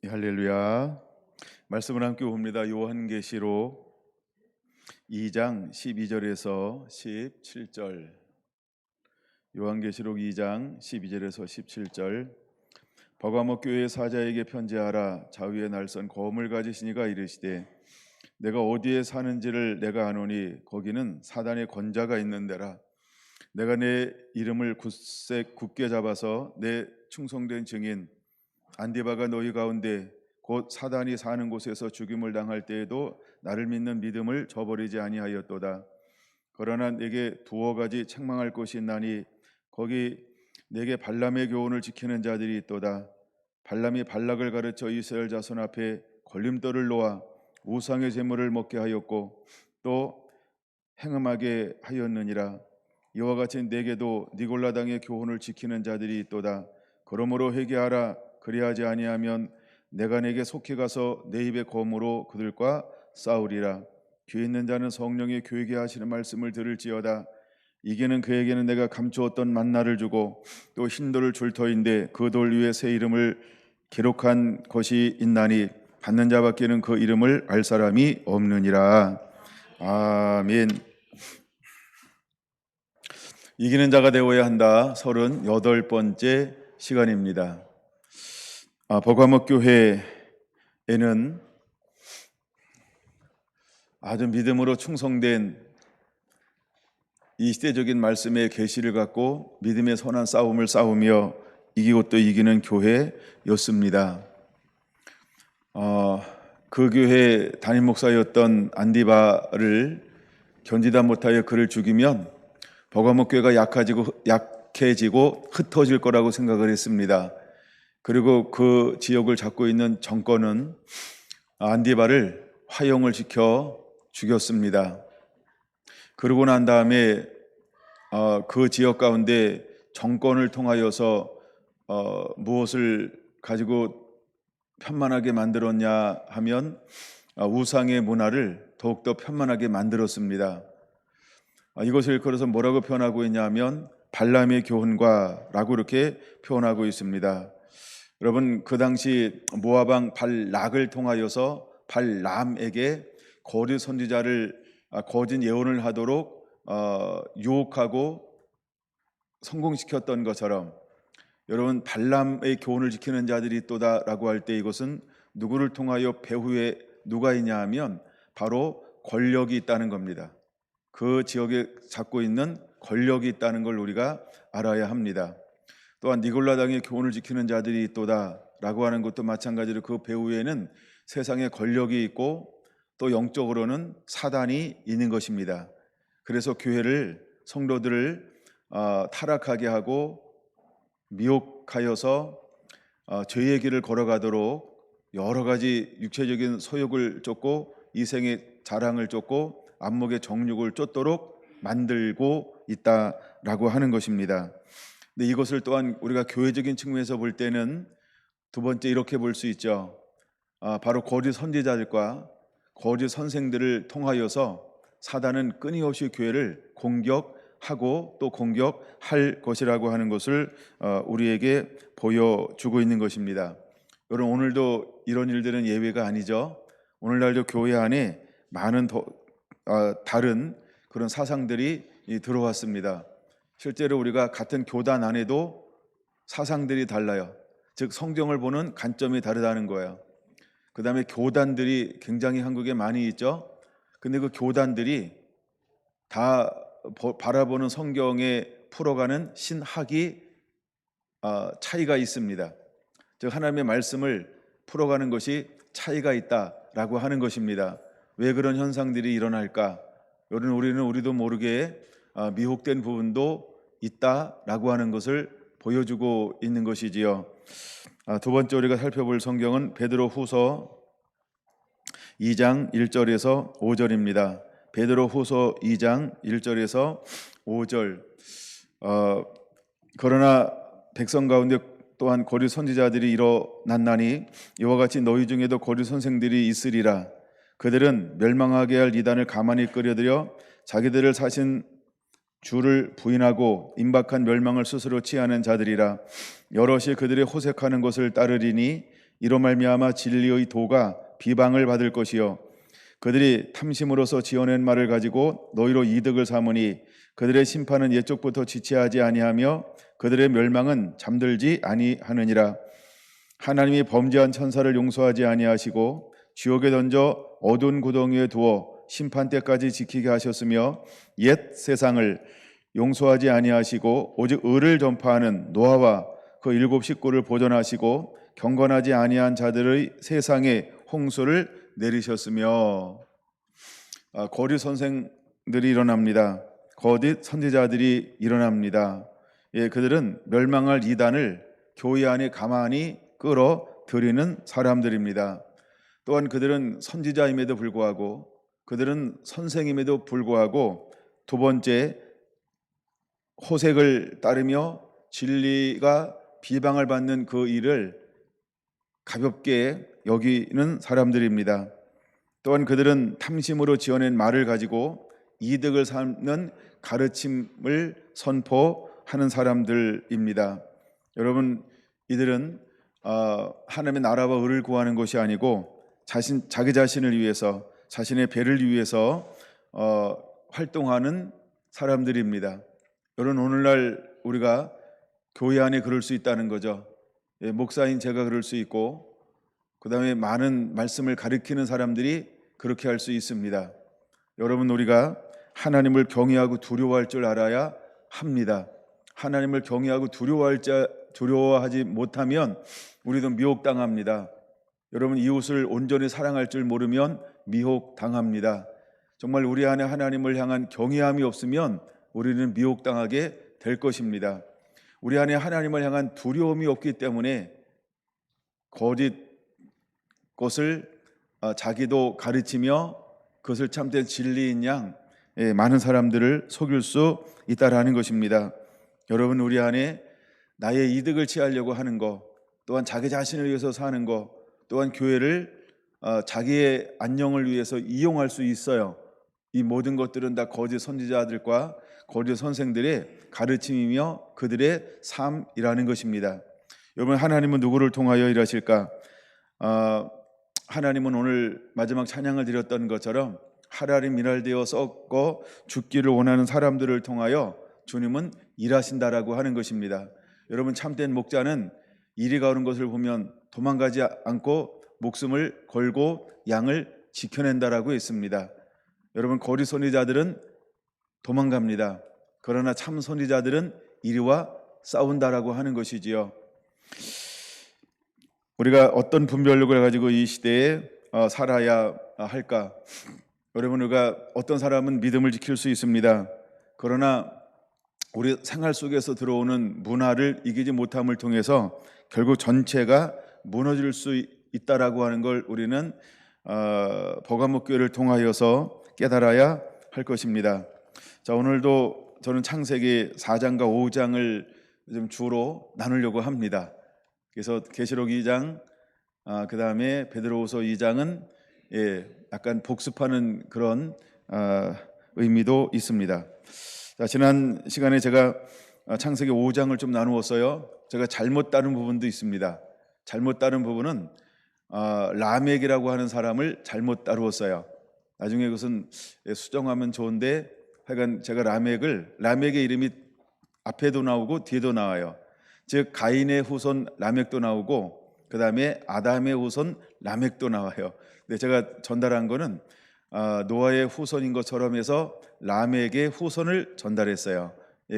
할렐루야. 말씀을 함께 봅니다. 요한계시록 2장 12절에서 17절. 요한계시록 2장 12절에서 17절. 버가모 교회 사자에게 편지하라. 좌위에 날선 검을 가지시니가 이르시되 내가 어디에 사는지를 내가 아노니 거기는 사단의 권자가 있는 데라. 내가 내 이름을 굳게 잡아서 내 충성된 증인 안디바가 너희 가운데 곧 사단이 사는 곳에서 죽임을 당할 때에도 나를 믿는 믿음을 저버리지 아니하였도다. 그러나 내게 두어 가지 책망할 것이 있나니 거기 내게 발람의 교훈을 지키는 자들이 있도다. 발람이 발락을 가르쳐 이스라엘 자손 앞에 걸림돌을 놓아 우상의 제물을 먹게 하였고 또 행음하게 하였느니라. 이와 같이 내게도 니골라당의 교훈을 지키는 자들이 있도다. 그러므로 회개하라. 그리하지 아니하면 내가 내게 속히 가서 내 입의 검으로 그들과 싸우리라. 귀 있는 자는 성령이 교회게 하시는 말씀을 들을지어다. 이게는 그에게는 내가 감추었던 만나를 주고 또 흰돌을 줄 터인데 그 돌 위에 새 이름을 기록한 것이 있나니 받는 자밖에는 그 이름을 알 사람이 없느니라. 아멘. 이기는 자가 되어야 한다. 38번째 시간입니다. 버가모 교회에는 아주 믿음으로 충성된 이 시대적인 말씀의 계시를 갖고 믿음의 선한 싸움을 싸우며 이기고 또 이기는 교회였습니다. 그 교회 담임 목사였던 안디바를 견디다 못하여 그를 죽이면 버가모 교회가 약해지고 흩어질 거라고 생각을 했습니다. 그리고 그 지역을 잡고 있는 정권은 안디바를 화형을 시켜 죽였습니다. 그러고 난 다음에 그 지역 가운데 정권을 통하여서 무엇을 가지고 편만하게 만들었냐 하면 우상의 문화를 더욱더 편만하게 만들었습니다. 이것을 일컬어서 뭐라고 표현하고 있냐면 발람의 교훈과 라고 이렇게 표현하고 있습니다. 여러분, 그 당시 모압 왕 발락을 통하여서 발람에게 거짓 선지자를 거짓 예언을 하도록 유혹하고 성공시켰던 것처럼 여러분, 발람의 교훈을 지키는 자들이 있도다라고 할 때 이것은 누구를 통하여 배후에 누가 있냐 하면 바로 권력이 있다는 겁니다. 그 지역에 잡고 있는 권력이 있다는 걸 우리가 알아야 합니다. 또한 니골라당의 교훈을 지키는 자들이 있도다라고 하는 것도 마찬가지로 그 배후에는 세상의 권력이 있고 또 영적으로는 사단이 있는 것입니다. 그래서 교회를 성도들을 타락하게 하고 미혹하여서 죄의 길을 걸어가도록 여러 가지 육체적인 소욕을 쫓고 이생의 자랑을 쫓고 안목의 정욕을 쫓도록 만들고 있다라고 하는 것입니다. 근데 이것을 또한 우리가 교회적인 측면에서 볼 때는 두 번째 이렇게 볼 수 있죠. 바로 거짓 선지자들과 거짓 선생들을 통하여서 사단은 끊임없이 교회를 공격하고 또 공격할 것이라고 하는 것을 우리에게 보여주고 있는 것입니다. 여러분, 오늘도 이런 일들은 예외가 아니죠. 오늘날도 교회 안에 많은 다른 그런 사상들이 들어왔습니다. 실제로 우리가 같은 교단 안에도 사상들이 달라요. 즉 성경을 보는 관점이 다르다는 거예요. 그 다음에 교단들이 굉장히 한국에 많이 있죠. 근데 그 교단들이 다 바라보는 성경에 풀어가는 신학이 차이가 있습니다. 즉 하나님의 말씀을 풀어가는 것이 차이가 있다라고 하는 것입니다. 왜 그런 현상들이 일어날까? 우리도 모르게 미혹된 부분도 있다라고 하는 것을 보여주고 있는 것이지요. 두 번째 우리가 살펴볼 성경은 베드로후서 2장 1절에서 5절입니다. 베드로후서 2장 1절에서 5절. 그러나 백성 가운데 또한 거짓 선지자들이 일어났나니 이와 같이 너희 중에도 거짓 선생들이 있으리라. 그들은 멸망하게 할 이단을 가만히 끌어들여 자기들을 사신 주를 부인하고 임박한 멸망을 스스로 취하는 자들이라. 여럿이 그들의 호색하는 것을 따르리니 이로 말미암아 진리의 도가 비방을 받을 것이요 그들이 탐심으로서 지어낸 말을 가지고 너희로 이득을 삼으니 그들의 심판은 옛적부터 지체하지 아니하며 그들의 멸망은 잠들지 아니하느니라. 하나님이 범죄한 천사를 용서하지 아니하시고 지옥에 던져 어두운 구덩이에 두어 심판 때까지 지키게 하셨으며 옛 세상을 용서하지 아니하시고 오직 의를 전파하는 노아와 그 일곱 식구를 보존하시고 경건하지 아니한 자들의 세상에 홍수를 내리셨으며. 거짓 선생들이 일어납니다. 거짓 선지자들이 일어납니다. 그들은 멸망할 이단을 교회 안에 가만히 끌어들이는 사람들입니다. 또한 그들은 선지자임에도 불구하고 그들은 선생임에도 불구하고 두 번째 호색을 따르며 진리가 비방을 받는 그 일을 가볍게 여기는 사람들입니다. 또한 그들은 탐심으로 지어낸 말을 가지고 이득을 삼는 가르침을 선포하는 사람들입니다. 여러분, 이들은 하나님의 나라와 의를 구하는 것이 아니고 자기 자신을 위해서 자신의 배를 위해서 활동하는 사람들입니다. 여러분, 오늘날 우리가 교회 안에 그럴 수 있다는 거죠. 목사인 제가 그럴 수 있고 그 다음에 많은 말씀을 가르치는 사람들이 그렇게 할 수 있습니다. 여러분, 우리가 하나님을 경외하고 두려워할 줄 알아야 합니다. 하나님을 경외하고 두려워하지 못하면 우리도 미혹당합니다. 여러분, 이웃을 온전히 사랑할 줄 모르면 미혹당합니다. 정말 우리 안에 하나님을 향한 경외함이 없으면 우리는 미혹당하게 될 것입니다. 우리 안에 하나님을 향한 두려움이 없기 때문에 거짓 것을 자기도 가르치며 그것을 참된 진리인 양 많은 사람들을 속일 수 있다라는 것입니다. 여러분, 우리 안에 나의 이득을 취하려고 하는 것, 또한 자기 자신을 위해서 사는 것, 또한 교회를 자기의 안녕을 위해서 이용할 수 있어요. 이 모든 것들은 다 거짓 선지자들과 거짓 선생들의 가르침이며 그들의 삶이라는 것입니다. 여러분, 하나님은 누구를 통하여 일하실까? 하나님은 오늘 마지막 찬양을 드렸던 것처럼 하라리 미랄되어 썩고 죽기를 원하는 사람들을 통하여 주님은 일하신다라고 하는 것입니다. 여러분, 참된 목자는 이리가 오는 것을 보면 도망가지 않고 목숨을 걸고 양을 지켜낸다라고 했습니다. 여러분, 거짓 선지자들은 도망갑니다. 그러나 참 선지자들은 이리와 싸운다라고 하는 것이지요. 우리가 어떤 분별력을 가지고 이 시대에 살아야 할까? 여러분, 우리가 어떤 사람은 믿음을 지킬 수 있습니다. 그러나 우리 생활 속에서 들어오는 문화를 이기지 못함을 통해서 결국 전체가 무너질 수 있다라고 하는 걸 우리는 버가목교회를 통하여서 깨달아야 할 것입니다. 자, 오늘도 저는 창세기 4장과 5장을 좀 주로 나누려고 합니다. 그래서 계시록 2장, 그 다음에 베드로후서 2장은 약간 복습하는 그런 의미도 있습니다. 자, 지난 시간에 제가 창세기 5장을 좀 나누었어요. 제가 잘못 다룬 부분도 있습니다. 잘못 다룬 부분은 라멕이라고 하는 사람을 잘못 다루었어요. 나중에 그것은 수정하면 좋은데 하여간 제가 라멕의 이름이 앞에도 나오고 뒤에도 나와요. 즉 가인의 후손 라멕도 나오고 그 다음에 아담의 후손 라멕도 나와요. 근데 제가 전달한 거는 노아의 후손인 것처럼 해서 라멕의 후손을 전달했어요.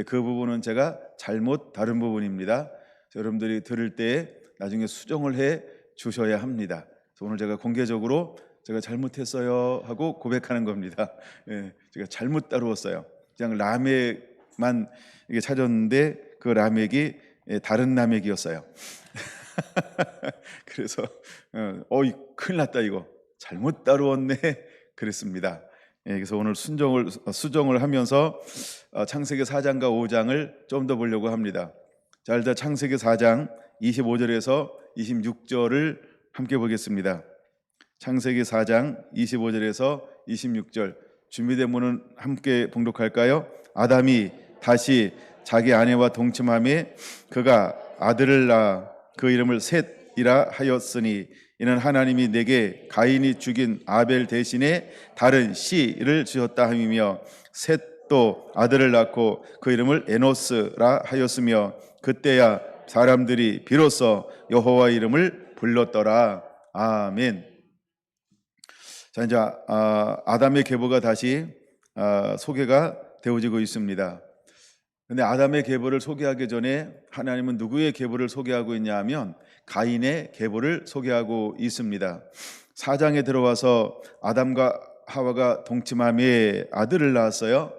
그 부분은 제가 잘못 다른 부분입니다. 여러분들이 들을 때 나중에 수정을 해 주셔야 합니다. 그래서 오늘 제가 공개적으로 제가 잘못했어요 하고 고백하는 겁니다. 제가 잘못 다루었어요. 그냥 라멕만 이게 찾았는데 그 라멕이 다른 라멕이었어요. 그래서 큰일 났다, 이거 잘못 다루었네 그랬습니다. 그래서 오늘 수정을 하면서 창세기 4장과 5장을 좀 더 보려고 합니다. 자, 일단 창세기 4장 25절에서 26절을 함께 보겠습니다. 창세기 4장 25절에서 26절 준비된 분은 함께 봉독할까요? 아담이 다시 자기 아내와 동침하며 그가 아들을 낳아 그 이름을 셋 아벨이라 하였으니 이는 하나님이 내게 가인이 죽인 아벨 대신에 다른 씨를 주셨다 함이며 셋도 아들을 낳고 그 이름을 에노스라 하였으며 그때야 사람들이 비로소 여호와 이름을 불렀더라. 아멘. 자, 이제 아담의 계보가 다시 소개가 되어지고 있습니다. 근데 아담의 계보를 소개하기 전에 하나님은 누구의 계보를 소개하고 있냐 하면 가인의 계보를 소개하고 있습니다. 4장에 들어와서 아담과 하와가 동침함에 아들을 낳았어요.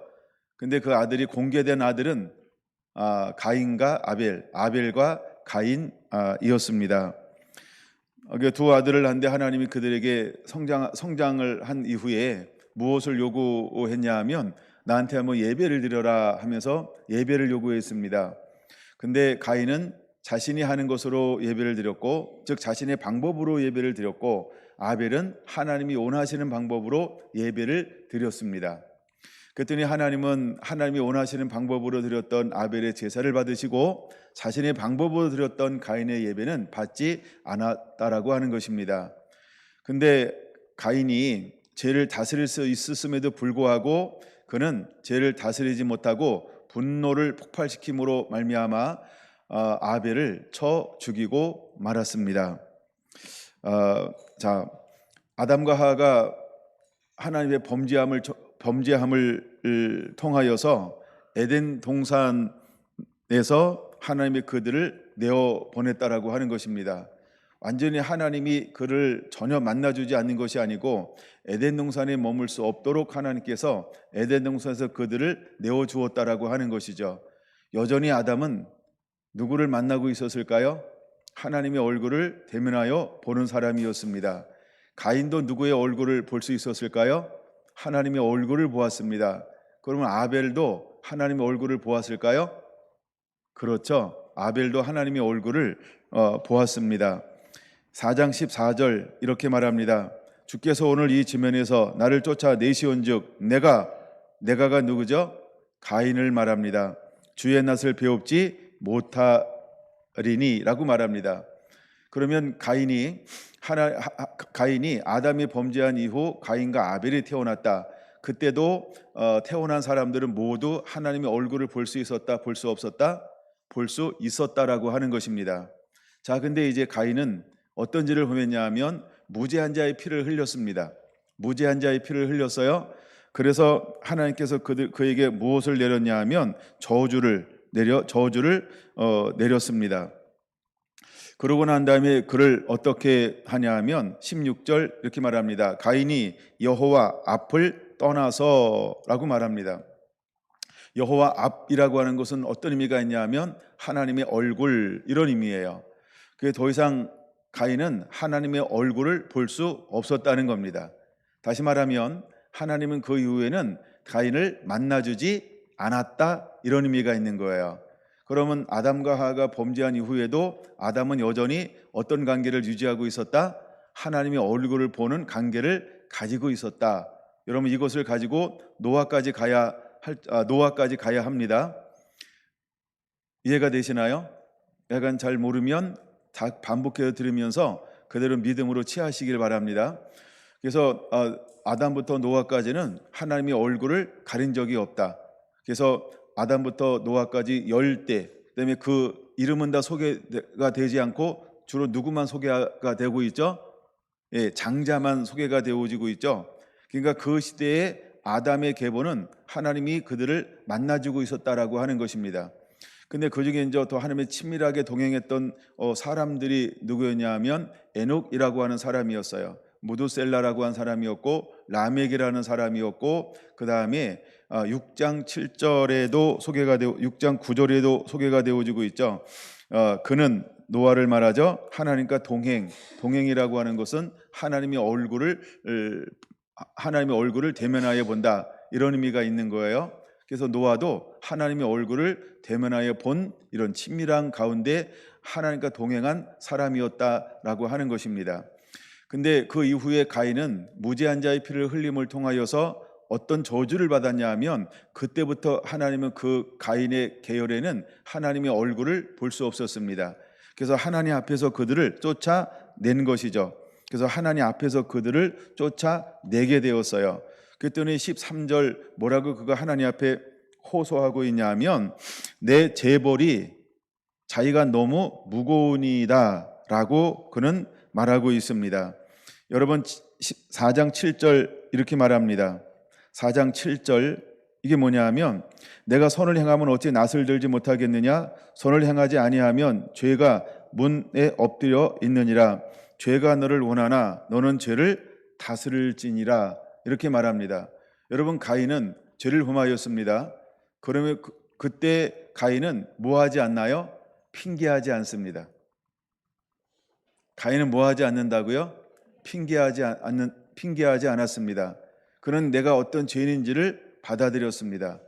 근데 그 아들이 공개된 아들은 가인과 아벨과 가인이었습니다. 두 아들을 낳는데 하나님이 그들에게 성장을 한 이후에 무엇을 요구했냐 하면 나한테 한번 예배를 드려라 하면서 예배를 요구했습니다. 근데 가인은 자신이 하는 것으로 예배를 드렸고, 즉 자신의 방법으로 예배를 드렸고, 아벨은 하나님이 원하시는 방법으로 예배를 드렸습니다. 그랬더니 하나님은 하나님이 원하시는 방법으로 드렸던 아벨의 제사를 받으시고 자신의 방법으로 드렸던 가인의 예배는 받지 않았다라고 하는 것입니다. 근데 가인이 죄를 다스릴 수 있었음에도 불구하고 그는 죄를 다스리지 못하고 분노를 폭발시킴으로 말미암아 아벨을 쳐 죽이고 말았습니다. 자, 아담과 하와가 하나님의 범죄함을 통하여서 에덴 동산에서 하나님이 그들을 내어 보냈다라고 하는 것입니다. 완전히 하나님이 그를 전혀 만나주지 않는 것이 아니고 에덴 동산에 머물 수 없도록 하나님께서 에덴 동산에서 그들을 내어 주었다라고 하는 것이죠. 여전히 아담은 누구를 만나고 있었을까요? 하나님의 얼굴을 대면하여 보는 사람이었습니다. 가인도 누구의 얼굴을 볼 수 있었을까요? 하나님의 얼굴을 보았습니다. 그러면 아벨도 하나님의 얼굴을 보았을까요? 그렇죠. 아벨도 하나님의 얼굴을 보았습니다. 4장 14절 이렇게 말합니다. 주께서 오늘 이 지면에서 나를 쫓아내시온즉 내가가 누구죠? 가인을 말합니다. 주의 낯을 배웁지 못하리니라고 말합니다. 그러면 가인이 아담이 범죄한 이후 가인과 아벨이 태어났다. 그때도 태어난 사람들은 모두 하나님의 얼굴을 볼 수 있었다, 볼 수 없었다? 볼 수 있었다라고 하는 것입니다. 자, 근데 이제 가인은 어떤 죄를 범했냐 하면 무죄한 자의 피를 흘렸습니다. 무죄한 자의 피를 흘렸어요. 그래서 하나님께서 그에게 무엇을 내렸냐 하면 저주를 내렸습니다. 그러고 난 다음에 그를 어떻게 하냐 하면 16절 이렇게 말합니다. 가인이 여호와 앞을 떠나서라고 말합니다. 여호와 앞이라고 하는 것은 어떤 의미가 있냐 하면 하나님의 얼굴, 이런 의미예요. 그게 더 이상 가인은 하나님의 얼굴을 볼 수 없었다는 겁니다. 다시 말하면 하나님은 그 이후에는 가인을 만나주지 않았다, 이런 의미가 있는 거예요. 그러면 아담과 하와가 범죄한 이후에도 아담은 여전히 어떤 관계를 유지하고 있었다? 하나님의 얼굴을 보는 관계를 가지고 있었다. 여러분, 이것을 가지고 노아까지 가야 합니다. 이해가 되시나요? 약간 잘 모르면 다 반복해서 들으면서 그대로 믿음으로 취하시길 바랍니다. 그래서 아담부터 노아까지는 하나님의 얼굴을 가린 적이 없다. 그래서 아담부터 노아까지 10대, 그다음에 그 이름은 다 소개가 되지 않고 주로 누구만 소개가 되고 있죠? 예, 장자만 소개가 되어지고 있죠. 그러니까 그 시대에 아담의 계보는 하나님이 그들을 만나주고 있었다라고 하는 것입니다. 근데 그 중에 이제 더 하나님의 친밀하게 동행했던 사람들이 누구였냐 하면 에녹이라고 하는 사람이었어요. 무두셀라라고 하는 사람이었고 라멕이라는 사람이었고, 그 다음에 6장 7절에도 소개가 되고 6장 9절에도 소개가 되어지고 있죠. 그는 노아를 말하죠. 하나님과 동행이라고 하는 것은 하나님의 얼굴을 대면하여 본다, 이런 의미가 있는 거예요. 그래서 노아도 하나님의 얼굴을 대면하여 본 이런 친밀한 가운데 하나님과 동행한 사람이었다라고 하는 것입니다. 근데 그 이후에 가인은 무죄한 자의 피를 흘림을 통하여서 어떤 저주를 받았냐 하면 그때부터 하나님은 그 가인의 계열에는 하나님의 얼굴을 볼 수 없었습니다. 그래서 하나님 앞에서 그들을 쫓아낸 것이죠. 그래서 하나님 앞에서 그들을 쫓아내게 되었어요. 그랬더니 13절 뭐라고 그가 하나님 앞에 호소하고 있냐면 내 재벌이 자기가 너무 무거우니이다 라고 그는 말하고 있습니다. 여러분 4장 7절 이렇게 말합니다. 4장 7절 이게 뭐냐 하면 내가 선을 행하면 어찌 낫을 들지 못하겠느냐 선을 행하지 아니하면 죄가 문에 엎드려 있느니라 죄가 너를 원하나 너는 죄를 다스릴지니라 이렇게 말합니다. 여러분 가인은 죄를 범하였습니다. 그러면 그때 가인은 뭐 하지 않나요? 핑계하지 않습니다. 가인은 뭐 하지 않는다고요? 핑계하지 않았습니다. 그는 내가 어떤 죄인인지를 받아들였습니다.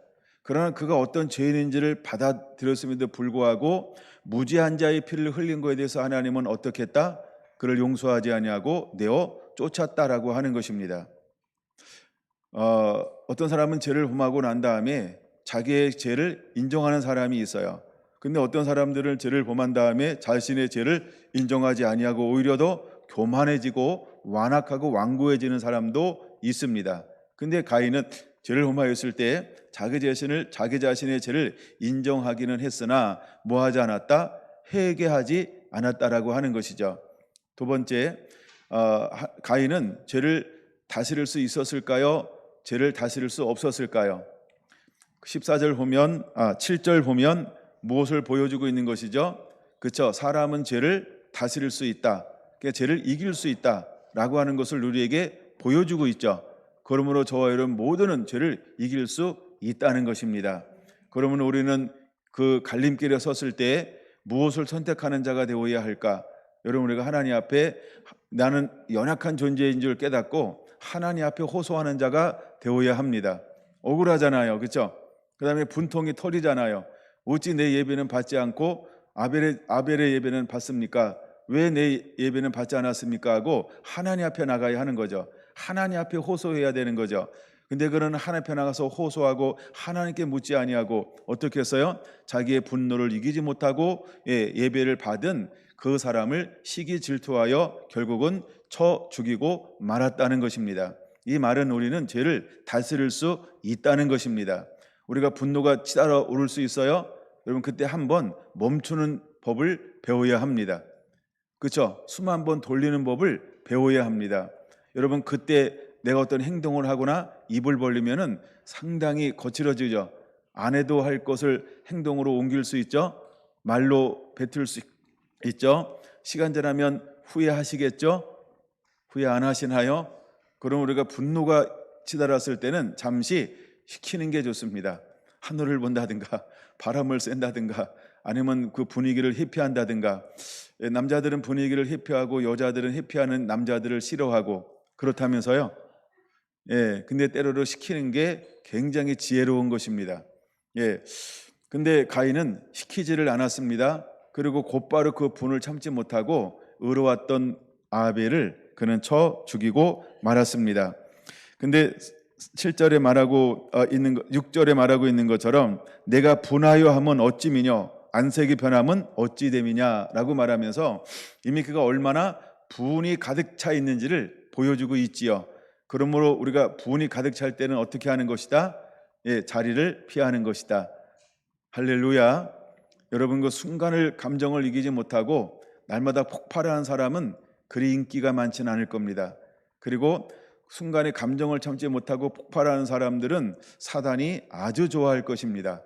그러나 그가 어떤 죄인인지를 받아들였음에도 불구하고 무지한 자의 피를 흘린 것에 대해서 하나님은 어떻게 했다? 그를 용서하지 아니하고 내어 쫓았다라고 하는 것입니다. 어떤 사람은 죄를 범하고 난 다음에 자기의 죄를 인정하는 사람이 있어요. 근데 어떤 사람들은 죄를 범한 다음에 자신의 죄를 인정하지 아니하고 오히려 더 교만해지고 완악하고 완고해지는 사람도 있습니다. 근데 가인은 죄를 범하였을 때 자기 자신의 죄를 인정하기는 했으나 뭐 하지 않았다? 회개하지 않았다라고 하는 것이죠. 두 번째, 가인은 죄를 다스릴 수 있었을까요? 죄를 다스릴 수 없었을까요? 14절 보면 7절 보면 무엇을 보여주고 있는 것이죠? 그렇죠? 사람은 죄를 다스릴 수 있다. 그러니까 죄를 이길 수 있다라고 하는 것을 우리에게 보여주고 있죠. 그러므로 저와 여러분 모두는 죄를 이길 수 있다는 것입니다. 그러면 우리는 그 갈림길에 섰을 때 무엇을 선택하는 자가 되어야 할까? 여러분 우리가 하나님 앞에 나는 연약한 존재인 줄 깨닫고 하나님 앞에 호소하는 자가 되어야 합니다. 억울하잖아요. 그렇죠? 그 다음에 분통이 터지잖아요. 어찌 내 예배는 받지 않고 아벨의 예배는 받습니까? 왜 내 예배는 받지 않았습니까? 하고 하나님 앞에 나가야 하는 거죠. 하나님 앞에 호소해야 되는 거죠. 근데 그는 하나님 앞에 나가서 호소하고 하나님께 묻지 아니하고 어떻게 했어요? 자기의 분노를 이기지 못하고 예배를 받은 그 사람을 시기 질투하여 결국은 쳐 죽이고 말았다는 것입니다. 이 말은 우리는 죄를 다스릴 수 있다는 것입니다. 우리가 분노가 치달아 오를 수 있어요. 여러분 그때 한번 멈추는 법을 배워야 합니다. 그렇죠? 숨 한번 돌리는 법을 배워야 합니다. 여러분 그때 내가 어떤 행동을 하거나 입을 벌리면은 상당히 거칠어지죠. 안 해도 할 것을 행동으로 옮길 수 있죠. 말로 뱉을 수 있죠. 시간 지나면 후회하시겠죠. 후회 안 하시나요? 그럼 우리가 분노가 치달았을 때는 잠시 식히는 게 좋습니다. 하늘을 본다든가 바람을 쐰다든가 아니면 그 분위기를 회피한다든가. 남자들은 분위기를 회피하고 여자들은 회피하는 남자들을 싫어하고 그렇다면서요. 근데 때로는 시키는 게 굉장히 지혜로운 것입니다. 근데 가인은 시키지를 않았습니다. 그리고 곧바로 그 분을 참지 못하고 의로웠던 아벨을 그는 쳐 죽이고 말았습니다. 근데 7절에 말하고 있는 6절에 말하고 있는 것처럼 내가 분하여 하면 어찌 미뇨 안색이 변함은 어찌 됨이냐라고 말하면서 이미 그가 얼마나 분이 가득 차 있는지를 보여주고 있지요. 그러므로 우리가 분이 가득 찰 때는 어떻게 하는 것이다? 자리를 피하는 것이다. 할렐루야. 여러분 그 순간을 감정을 이기지 못하고 날마다 폭발하는 사람은 그리 인기가 많지는 않을 겁니다. 그리고 순간에 감정을 참지 못하고 폭발하는 사람들은 사단이 아주 좋아할 것입니다.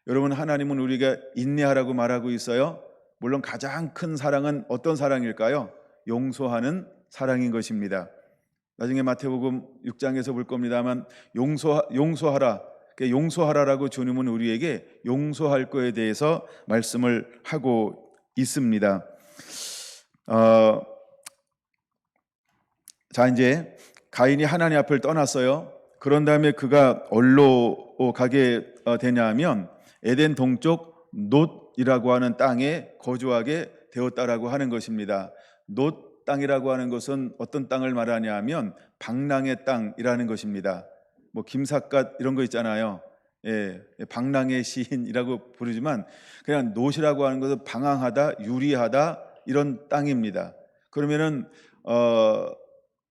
여러분 하나님은 우리가 인내하라고 말하고 있어요. 물론 가장 큰 사랑은 어떤 사랑일까요? 용서하는 사랑인 것입니다. 나중에 마태복음 6장에서 볼 겁니다만 용서하라라고 주님은 우리에게 용서할 거에 대해서 말씀을 하고 있습니다. 자 이제 가인이 하나님 앞을 떠났어요. 그런 다음에 그가 어디로 가게 되냐면 에덴 동쪽 놋이라고 하는 땅에 거주하게 되었다라고 하는 것입니다. 놋 땅이라고 하는 것은 어떤 땅을 말하냐 하면 방랑의 땅이라는 것입니다. 뭐 김삿갓 이런 거 있잖아요. 방랑의 시인이라고 부르지만 그냥 노시라고 하는 것은 방황하다, 유리하다 이런 땅입니다. 그러면은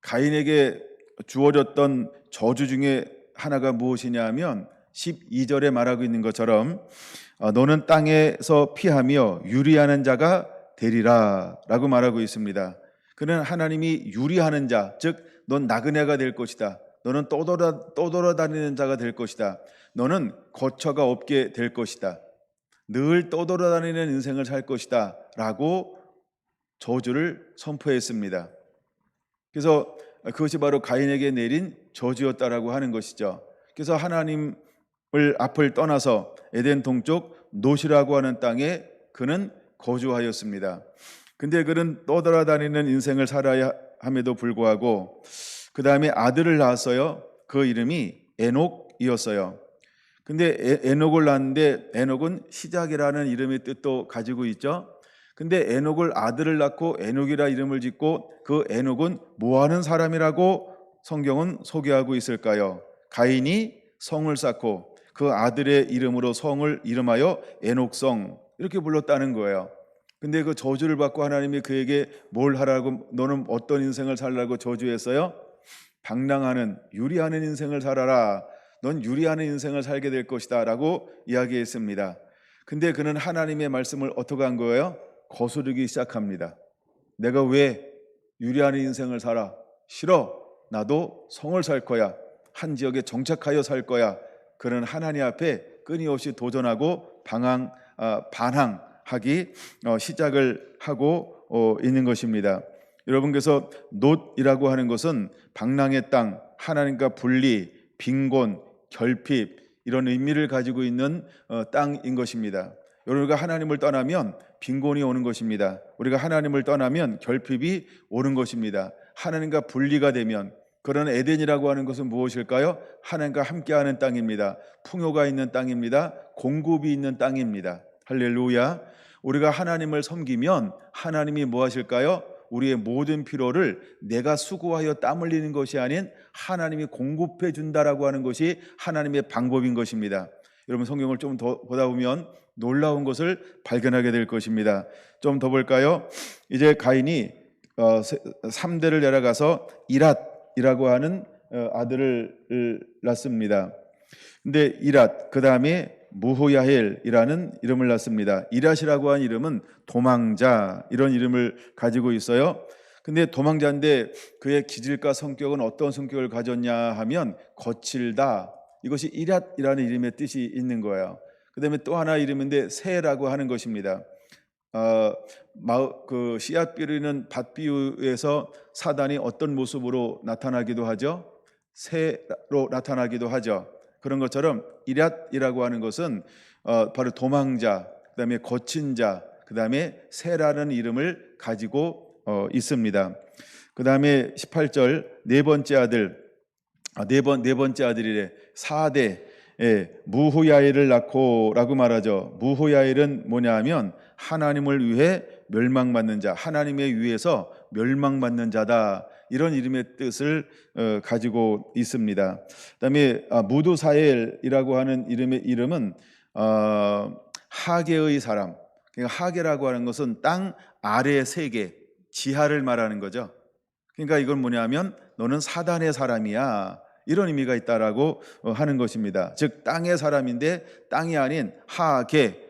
가인에게 주어졌던 저주 중에 하나가 무엇이냐 하면 12절에 말하고 있는 것처럼 너는 땅에서 피하며 유리하는 자가 되리라 라고 말하고 있습니다. 그는 하나님이 유리하는 자, 즉 넌 나그네가 될 것이다. 너는 떠돌아다니는 자가 될 것이다. 너는 거처가 없게 될 것이다. 늘 떠돌아다니는 인생을 살 것이다 라고 저주를 선포했습니다. 그래서 그것이 바로 가인에게 내린 저주였다라고 하는 것이죠. 그래서 하나님을 앞을 떠나서 에덴 동쪽 노시라고 하는 땅에 그는 거주하였습니다. 근데 그는 떠돌아다니는 인생을 살아야 함에도 불구하고 그 다음에 아들을 낳았어요. 그 이름이 에녹이었어요. 근데 에녹을 낳았는데 에녹은 시작이라는 이름의 뜻도 가지고 있죠. 근데 에녹을 아들을 낳고 에녹이라 이름을 짓고 그 에녹은 뭐하는 사람이라고 성경은 소개하고 있을까요? 가인이 성을 쌓고 그 아들의 이름으로 성을 이름하여 에녹성 이렇게 불렀다는 거예요. 근데 그 저주를 받고 하나님이 그에게 뭘 하라고, 너는 어떤 인생을 살라고 저주했어요? 방랑하는 유리하는 인생을 살아라. 넌 유리하는 인생을 살게 될 것이다 라고 이야기했습니다. 근데 그는 하나님의 말씀을 어떻게 한 거예요? 거스르기 시작합니다. 내가 왜 유리하는 인생을 살아? 싫어. 나도 성을 살 거야. 한 지역에 정착하여 살 거야. 그는 하나님 앞에 끊임없이 도전하고 반항하기 시작을 하고 있는 것입니다. 여러분, 그래서 놋이라고 하는 것은 방랑의 땅, 하나님과 분리, 빈곤, 결핍 이런 의미를 가지고 있는 땅인 것입니다. 우리가 하나님을 떠나면 빈곤이 오는 것입니다. 우리가 하나님을 떠나면 결핍이 오는 것입니다. 하나님과 분리가 되면, 그런 에덴이라고 하는 것은 무엇일까요? 하나님과 함께하는 땅입니다. 풍요가 있는 땅입니다. 공급이 있는 땅입니다. 할렐루야. 우리가 하나님을 섬기면 하나님이 뭐 하실까요? 우리의 모든 필요를 내가 수고하여 땀 흘리는 것이 아닌 하나님이 공급해 준다라고 하는 것이 하나님의 방법인 것입니다. 여러분, 성경을 좀 더 보다 보면 놀라운 것을 발견하게 될 것입니다. 좀 더 볼까요? 이제 가인이 3대를 내려가서 이랏이라고 하는 아들을 낳습니다. 근데 이랏, 그 다음에 무후야헬이라는 이름을 낳습니다. 이랏이라고 하는 이름은 도망자, 이런 이름을 가지고 있어요. 근데 도망자인데 그의 기질과 성격은 어떤 성격을 가졌냐 하면 거칠다. 이것이 이랏이라는 이름의 뜻이 있는 거예요. 그 다음에 또 하나 이름인데 새라고 하는 것입니다. 그 씨앗 비유는 밭 비유에서 사단이 어떤 모습으로 나타나기도 하죠? 새로 나타나기도 하죠. 그런 것처럼 이랏이라고 하는 것은 바로 도망자, 그 다음에 거친 자, 그 다음에 새라는 이름을 가지고 있습니다. 그 다음에 18절 네 번째 아들이래. 4대 무후야엘을 낳고라고 말하죠. 무후야엘은 뭐냐 하면 하나님을 위해 멸망받는 자, 하나님에 의해서 멸망받는 자다, 이런 이름의 뜻을 가지고 있습니다. 그다음에 무두사엘이라고 하는 이름은 하게의 사람. 그러니까 하게라고 하는 것은 땅 아래 세계, 지하를 말하는 거죠. 그러니까 이건 뭐냐면 너는 사단의 사람이야, 이런 의미가 있다라고 하는 것입니다. 즉 땅의 사람인데 땅이 아닌 하계,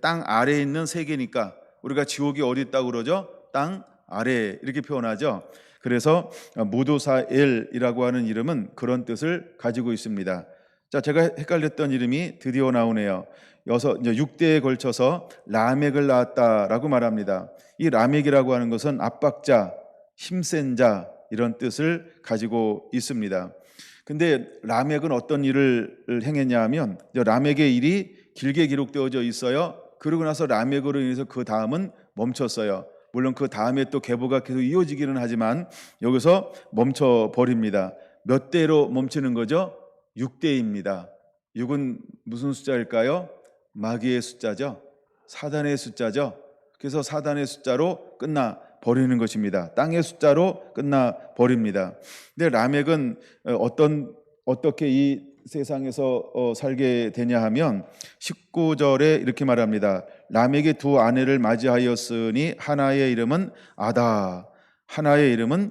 땅 아래에 있는 세계니까 우리가 지옥이 어디 있다고 그러죠? 땅 아래, 이렇게 표현하죠. 그래서 무두사엘이라고 하는 이름은 그런 뜻을 가지고 있습니다. 자, 제가 헷갈렸던 이름이 드디어 나오네요. 이제 6대에 걸쳐서 라멕을 낳았다라고 말합니다. 이 라멕이라고 하는 것은 압박자, 힘센 자, 이런 뜻을 가지고 있습니다. 근데 라멕은 어떤 일을 행했냐 하면 라멕의 일이 길게 기록되어져 있어요. 그러고 나서 라멕으로 인해서 그 다음은 멈췄어요. 물론 그 다음에 또 계보가 계속 이어지기는 하지만 여기서 멈춰 버립니다. 몇 대로 멈추는 거죠? 6대입니다. 6은 무슨 숫자일까요? 마귀의 숫자죠. 사단의 숫자죠. 그래서 사단의 숫자로 끝나 버리는 것입니다. 땅의 숫자로 끝나 버립니다. 근데 라멕은 어떻게 이 세상에서 살게 되냐 하면 19절에 이렇게 말합니다. 람에게 두 아내를 맞이하였으니 하나의 이름은 아다, 하나의 이름은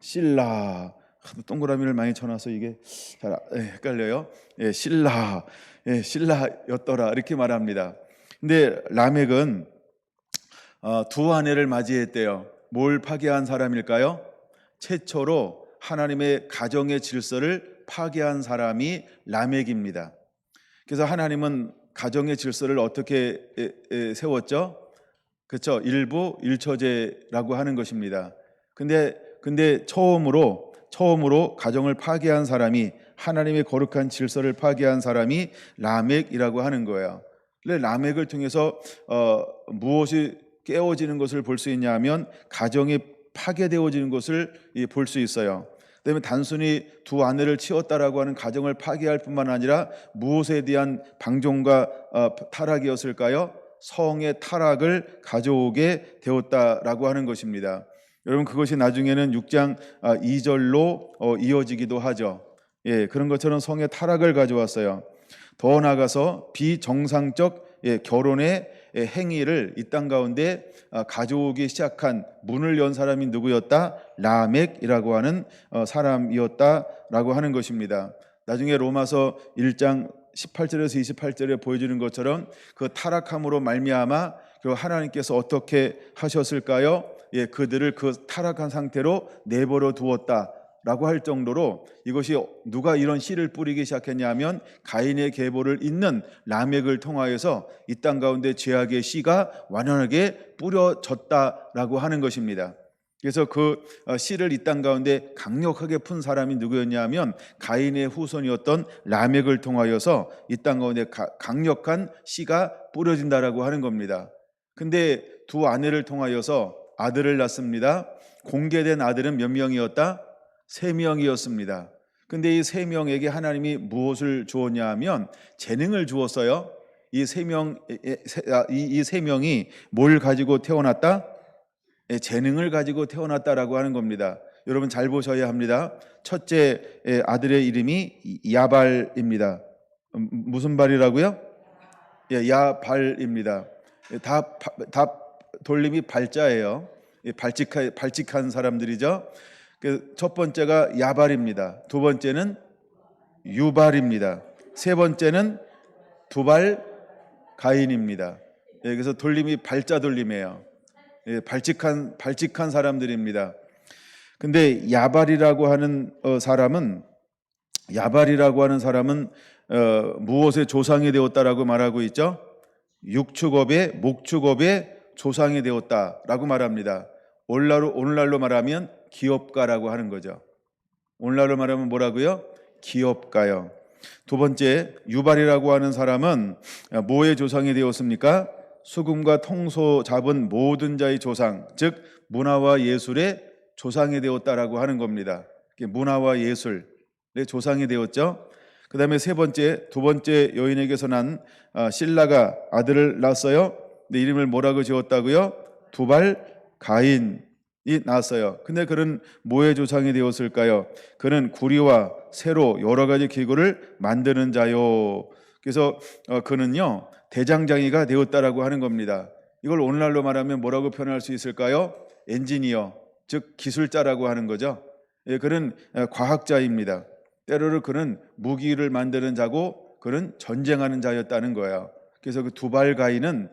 실라. 동그라미를 많이 쳐놔서 이게 잘 헷갈려요. 예, 실라, 예, 실라였더라 이렇게 말합니다. 근데 라멕은 두 아내를 맞이했대요. 뭘 파괴한 사람일까요? 최초로 하나님의 가정의 질서를 파괴한 사람이 라멕입니다. 그래서 하나님은 가정의 질서를 어떻게 세웠죠? 그렇죠. 일부 일처제라고 하는 것입니다. 근데 처음으로 가정을 파괴한 사람이, 하나님의 거룩한 질서를 파괴한 사람이 라멕이라고 하는 거예요. 근데 라멕을 통해서 무엇이 깨어지는 것을 볼 수 있냐 하면 가정이 파괴되어지는 것을 볼 수 있어요. 그다음에 단순히 두 아내를 치웠다라고 하는 가정을 파괴할 뿐만 아니라 무엇에 대한 방종과 타락이었을까요? 성의 타락을 가져오게 되었다라고 하는 것입니다. 여러분, 그것이 나중에는 6장 2절로 이어지기도 하죠. 예, 그런 것처럼 성의 타락을 가져왔어요. 더 나아가서 비정상적 결혼의 행위를 이 땅 가운데 가져오기 시작한, 문을 연 사람이 누구였다? 라멕이라고 하는 사람이었다라고 하는 것입니다. 나중에 로마서 1장 18절에서 28절에 보여주는 것처럼 그 타락함으로 말미암아 하나님께서 어떻게 하셨을까요? 예, 그들을 그 타락한 상태로 내버려 두었다라고 할 정도로, 이것이 누가 이런 씨를 뿌리기 시작했냐면 가인의 계보를 잇는 라멕을 통하여서 이 땅 가운데 죄악의 씨가 완연하게 뿌려졌다라고 하는 것입니다. 그래서 그 씨를 이 땅 가운데 강력하게 푼 사람이 누구였냐면 가인의 후손이었던 라멕을 통하여서 이 땅 가운데 강력한 씨가 뿌려진다라고 하는 겁니다. 근데 두 아내를 통하여서 아들을 낳습니다. 공개된 아들은 몇 명이었다? 3명이었습니다. 근데 이 3명에게 하나님이 무엇을 주었냐 하면 재능을 주었어요. 이 세 명이 뭘 가지고 태어났다? 재능을 가지고 태어났다라고 하는 겁니다. 여러분 잘 보셔야 합니다. 첫째 아들의 이름이 야발입니다. 무슨 발이라고요? 예, 야발입니다. 다 돌림이 발자예요. 발칙한 사람들이죠. 첫 번째가 야발입니다. 두 번째는 유발입니다. 세 번째는 두발 가인입니다. 예, 그래서 돌림이 발자 돌림이에요. 예, 발칙한 사람들입니다. 근데 야발이라고 하는 사람은 무엇의 조상이 되었다라고 말하고 있죠? 육축업의 목축업의 조상이 되었다라고 말합니다. 오늘날로 말하면 기업가라고 하는 거죠. 오늘날로 말하면 뭐라고요? 기업가요. 두 번째 유발이라고 하는 사람은 뭐의 조상이 되었습니까? 수금과 통소 잡은 모든 자의 조상, 즉 문화와 예술의 조상이 되었다라고 하는 겁니다. 문화와 예술의 조상이 되었죠. 그 다음에 두 번째 여인에게서 난 실라가 아들을 낳았어요. 근데 이름을 뭐라고 지었다고요? 두발 가인이 낳았어요. 근데 그는 뭐의 조상이 되었을까요? 그는 구리와 새로 여러 가지 기구를 만드는 자요. 그래서 그는요 대장장이가 되었다라고 하는 겁니다. 이걸 오늘날로 말하면 뭐라고 표현할 수 있을까요? 엔지니어, 즉 기술자라고 하는 거죠. 예, 그는 과학자입니다. 때로는 그는 무기를 만드는 자고 그는 전쟁하는 자였다는 거예요. 그래서 그 두발 가인은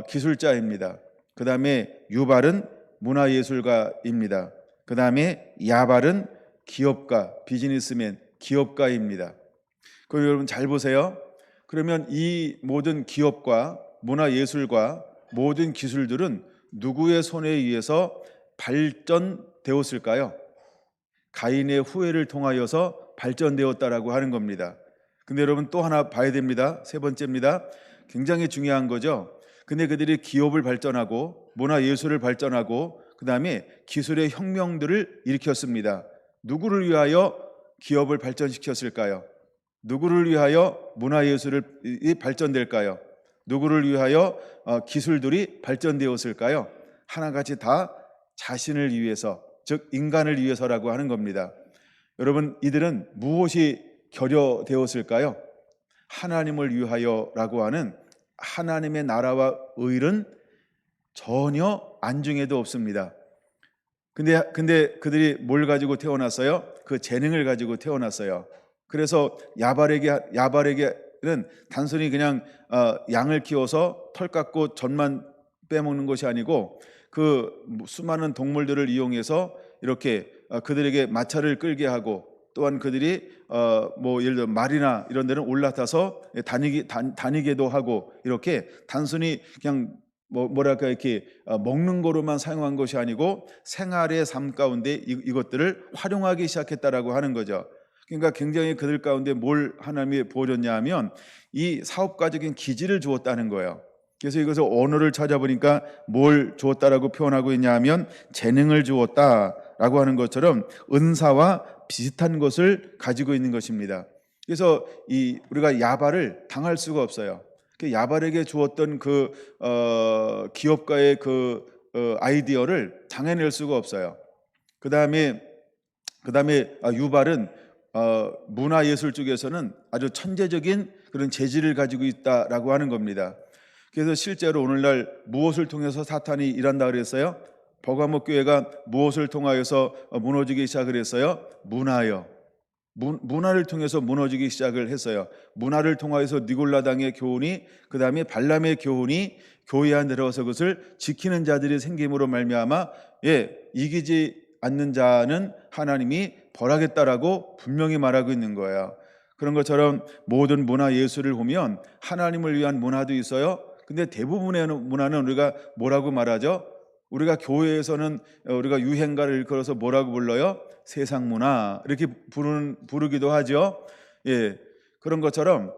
기술자입니다. 그 다음에 유발은 문화예술가입니다. 그 다음에 야발은 기업가, 비즈니스맨, 기업가입니다. 그럼 여러분 잘 보세요. 그러면 이 모든 기업과 문화예술과 모든 기술들은 누구의 손에 의해서 발전되었을까요? 가인의 후예를 통하여서 발전되었다라고 하는 겁니다. 근데 여러분 또 하나 봐야 됩니다. 세 번째입니다. 굉장히 중요한 거죠. 근데 그들이 기업을 발전하고 문화예술을 발전하고 그 다음에 기술의 혁명들을 일으켰습니다. 누구를 위하여 기업을 발전시켰을까요? 누구를 위하여 문화예술이 발전될까요? 누구를 위하여 기술들이 발전되었을까요? 하나같이 다 자신을 위해서, 즉 인간을 위해서라고 하는 겁니다. 여러분, 이들은 무엇이 결여되었을까요? 하나님을 위하여라고 하는 하나님의 나라와 의는 전혀 안중에도 없습니다. 근데 그들이 뭘 가지고 태어났어요? 그 재능을 가지고 태어났어요. 그래서 야발에게는 단순히 그냥 양을 키워서 털 깎고 젖만 빼먹는 것이 아니고 그 수많은 동물들을 이용해서 이렇게 그들에게 마차를 끌게 하고, 또한 그들이 뭐 예를 들어 말이나 이런 데는 올라타서 다니게도 하고, 이렇게 단순히 그냥 뭐랄까 이렇게 먹는 거로만 사용한 것이 아니고 생활의 삶 가운데 이것들을 활용하기 시작했다라고 하는 거죠. 그러니까 굉장히 그들 가운데 뭘 하나님이 부어줬냐 하면 이 사업가적인 기질을 주었다는 거예요. 그래서 이것을 언어를 찾아보니까 뭘 주었다라고 표현하고 있냐 하면 재능을 주었다라고 하는 것처럼 은사와 비슷한 것을 가지고 있는 것입니다. 그래서 우리가 야발을 당할 수가 없어요. 야발에게 주었던 그 기업가의 그 아이디어를 당해낼 수가 없어요. 그 다음에 유발은 문화예술 쪽에서는 아주 천재적인 그런 재질을 가지고 있다라고 하는 겁니다. 그래서 실제로 오늘날 무엇을 통해서 사탄이 일한다 그랬어요? 버가모 교회가 무엇을 통하여서 무너지기 시작을 했어요? 문화를 통해서 무너지기 시작을 했어요. 문화를 통하여서 니골라당의 교훈이, 그 다음에 발람의 교훈이 교회 안에 들어가서 그것을 지키는 자들이 생김으로 말미암아 이기지 않는 자는 하나님이 벌하겠다라고 분명히 말하고 있는 거예요. 그런 것처럼 모든 문화 예술을 보면 하나님을 위한 문화도 있어요. 근데 대부분의 문화는 우리가 뭐라고 말하죠? 우리가 교회에서는 우리가 유행가를 일컬어서 뭐라고 불러요? 세상 문화 이렇게 부르기도 하죠. 그런 것처럼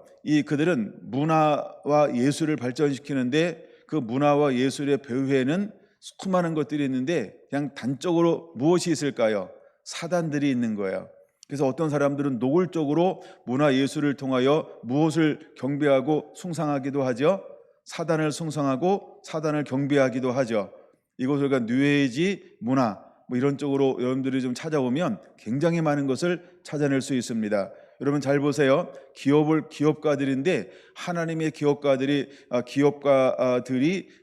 그들은 문화와 예술을 발전시키는데 그 문화와 예술의 배후에는 수많은 것들이 있는데 그냥 단적으로 무엇이 있을까요? 사단들이 있는 거예요. 그래서 어떤 사람들은 노골적으로 문화 예술을 통하여 무엇을 경배하고 숭상하기도 하죠. 사단을 숭상하고 사단을 경배하기도 하죠. 이것을 뉴에이지 문화 이런 쪽으로 여러분들이 좀 찾아보면 굉장히 많은 것을 찾아낼 수 있습니다. 여러분 잘 보세요. 기업가들인데 하나님의 기업가들이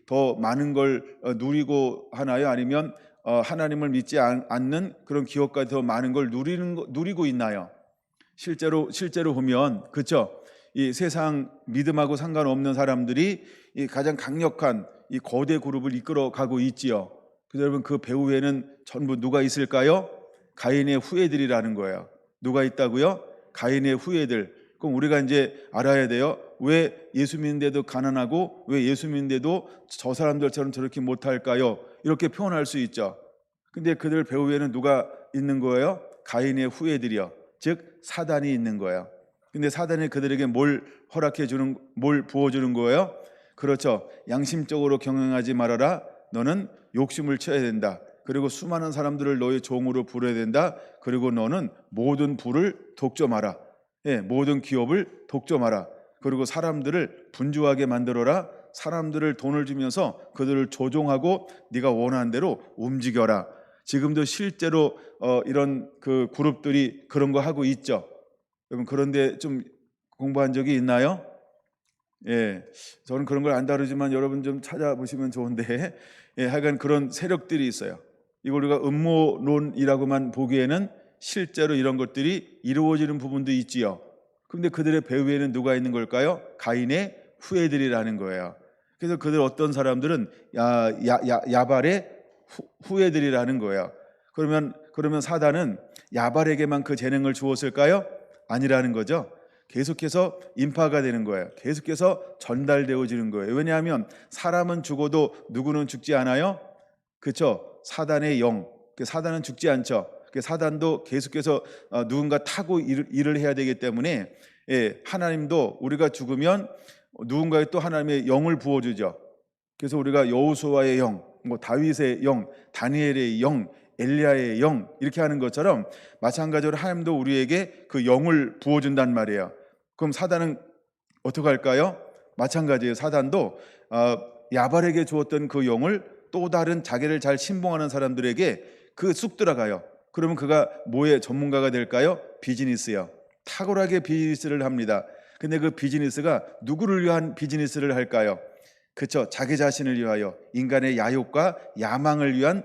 더 많은 걸 누리고 하나요? 아니면 하나님을 믿지 않는 그런 기업가들이 더 많은 걸 누리고 있나요? 실제로 보면 그렇죠. 이 세상 믿음하고 상관없는 사람들이 이 가장 강력한 이 거대 그룹을 이끌어 가고 있지요. 그래서 여러분 그 배후에는 전부 누가 있을까요? 가인의 후예들이라는 거예요. 누가 있다고요? 가인의 후예들. 그럼 우리가 이제 알아야 돼요. 왜 예수 믿는데도 가난하고 왜 예수 믿는데도 저 사람들처럼 저렇게 못할까요? 이렇게 표현할 수 있죠. 근데 그들 배후에는 누가 있는 거예요? 가인의 후예들이요. 즉 사단이 있는 거예요. 근데 사단이 그들에게 뭘 부어주는 거예요? 그렇죠. 양심적으로 경영하지 말아라. 너는 욕심을 쳐야 된다. 그리고 수많은 사람들을 너의 종으로 부려야 된다. 그리고 너는 모든 부를 독점하라. 모든 기업을 독점하라. 그리고 사람들을 분주하게 만들어라. 사람들을 돈을 주면서 그들을 조종하고 네가 원하는 대로 움직여라. 지금도 실제로 이런 그 그룹들이 그런 거 하고 있죠. 여러분 그런데 좀 공부한 적이 있나요? 저는 그런 걸 안 다루지만 여러분 좀 찾아보시면 좋은데 하여간 그런 세력들이 있어요. 이걸 우리가 음모론이라고만 보기에는 실제로 이런 것들이 이루어지는 부분도 있지요. 그런데 그들의 배후에는 누가 있는 걸까요? 가인의 후예들이라는 거예요. 그래서 그들 어떤 사람들은 야발의 후예들이라는 거예요. 그러면 사단은 야발에게만 그 재능을 주었을까요? 아니라는 거죠. 계속해서 인파가 되는 거예요. 계속해서 전달되어지는 거예요. 왜냐하면 사람은 죽어도 누구는 죽지 않아요? 그렇죠? 사단의 영. 사단은 죽지 않죠. 사단도 계속해서 누군가 타고 일을 해야 되기 때문에 하나님도 우리가 죽으면 누군가에 또 하나님의 영을 부어주죠. 그래서 우리가 여호수아의 영, 다윗의 영, 다니엘의 영, 엘리야의 영 이렇게 하는 것처럼 마찬가지로 하나님도 우리에게 그 영을 부어준단 말이에요. 그럼 사단은 어떻게 할까요? 마찬가지예요. 사단도 야발에게 주었던 그 영을 또 다른 자기를 잘 신봉하는 사람들에게 그 쑥 들어가요. 그러면 그가 뭐의 전문가가 될까요? 비즈니스요. 탁월하게 비즈니스를 합니다. 근데 그 비즈니스가 누구를 위한 비즈니스를 할까요? 그렇죠. 자기 자신을 위하여 인간의 야욕과 야망을 위한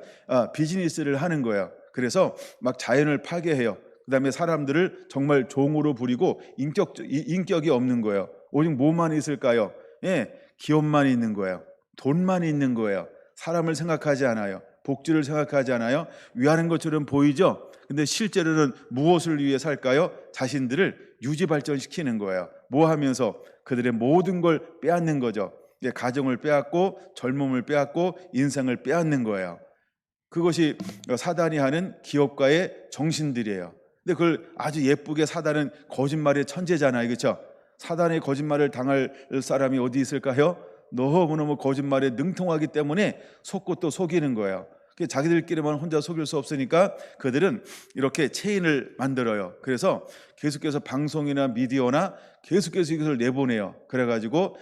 비즈니스를 하는 거예요. 그래서 막 자연을 파괴해요. 그다음에 사람들을 정말 종으로 부리고 인격이 없는 거예요. 오직 뭐만 있을까요? 예, 기업만 있는 거예요. 돈만 있는 거예요. 사람을 생각하지 않아요. 복지를 생각하지 않아요. 위하는 것처럼 보이죠? 근데 실제로는 무엇을 위해 살까요? 자신들을 유지 발전시키는 거예요. 뭐 하면서? 그들의 모든 걸 빼앗는 거죠. 가정을 빼앗고 젊음을 빼앗고 인생을 빼앗는 거예요. 그것이 사단이 하는 기업가의 정신들이에요. 근데 그걸 아주 예쁘게 사단은 거짓말의 천재잖아요. 그렇죠? 사단의 거짓말을 당할 사람이 어디 있을까요? 너무너무 거짓말에 능통하기 때문에 속고 또 속이는 거예요. 자기들끼리만 혼자 속일 수 없으니까 그들은 이렇게 체인을 만들어요. 그래서 계속해서 방송이나 미디어나 계속해서 이것을 내보내요. 그래가지고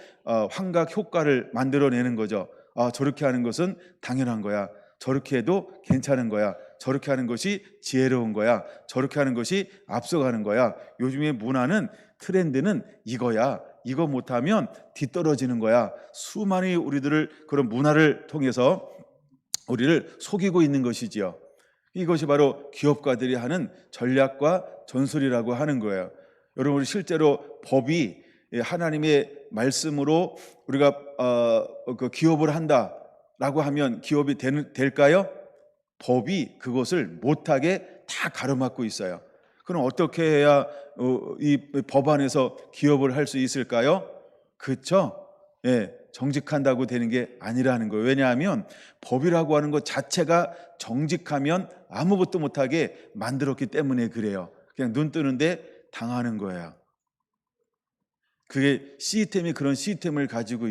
환각 효과를 만들어내는 거죠. 저렇게 하는 것은 당연한 거야. 저렇게 해도 괜찮은 거야. 저렇게 하는 것이 지혜로운 거야. 저렇게 하는 것이 앞서가는 거야. 요즘의 문화는, 트렌드는 이거야. 이거 못하면 뒤떨어지는 거야. 수많이 우리들을 그런 문화를 통해서 우리를 속이고 있는 것이지요. 이것이 바로 기업가들이 하는 전략과 전술이라고 하는 거예요. 여러분, 실제로 법이 하나님의 말씀으로 우리가 그 기업을 한다라고 하면 기업이 될까요? 법이 그것을 못하게 다 가로막고 있어요. 그럼 어떻게 해야 이 법 안에서 기업을 할 수 있을까요? 그렇죠? 예, 정직한다고 되는 게 아니라는 거예요. 왜냐하면 법이라고 하는 것 자체가 정직하면 아무것도 못하게 만들었기 때문에 그래요. 그냥 눈 뜨는데 당하는 거예요. 그게 시스템이 그런 시스템을 가지고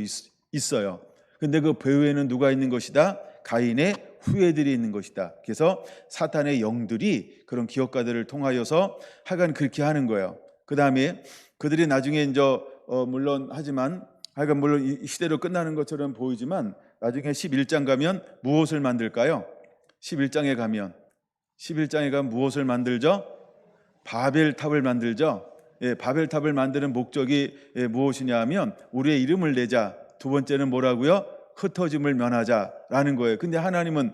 있어요. 근데 그 배후에는 누가 있는 것이다? 가인의 후예들이 있는 것이다. 그래서 사탄의 영들이 그런 기업가들을 통하여서 하여간 그렇게 하는 거예요. 그 다음에 그들이 나중에 이제 물론 하지만 하여간 물론 이 시대로 끝나는 것처럼 보이지만 나중에 11장 가면 무엇을 만들까요? 11장에 가면 무엇을 만들죠? 바벨탑을 만들죠. 예, 바벨탑을 만드는 목적이 무엇이냐 하면 우리의 이름을 내자. 두 번째는 뭐라고요? 흩어짐을 면하자라는 거예요. 근데 하나님은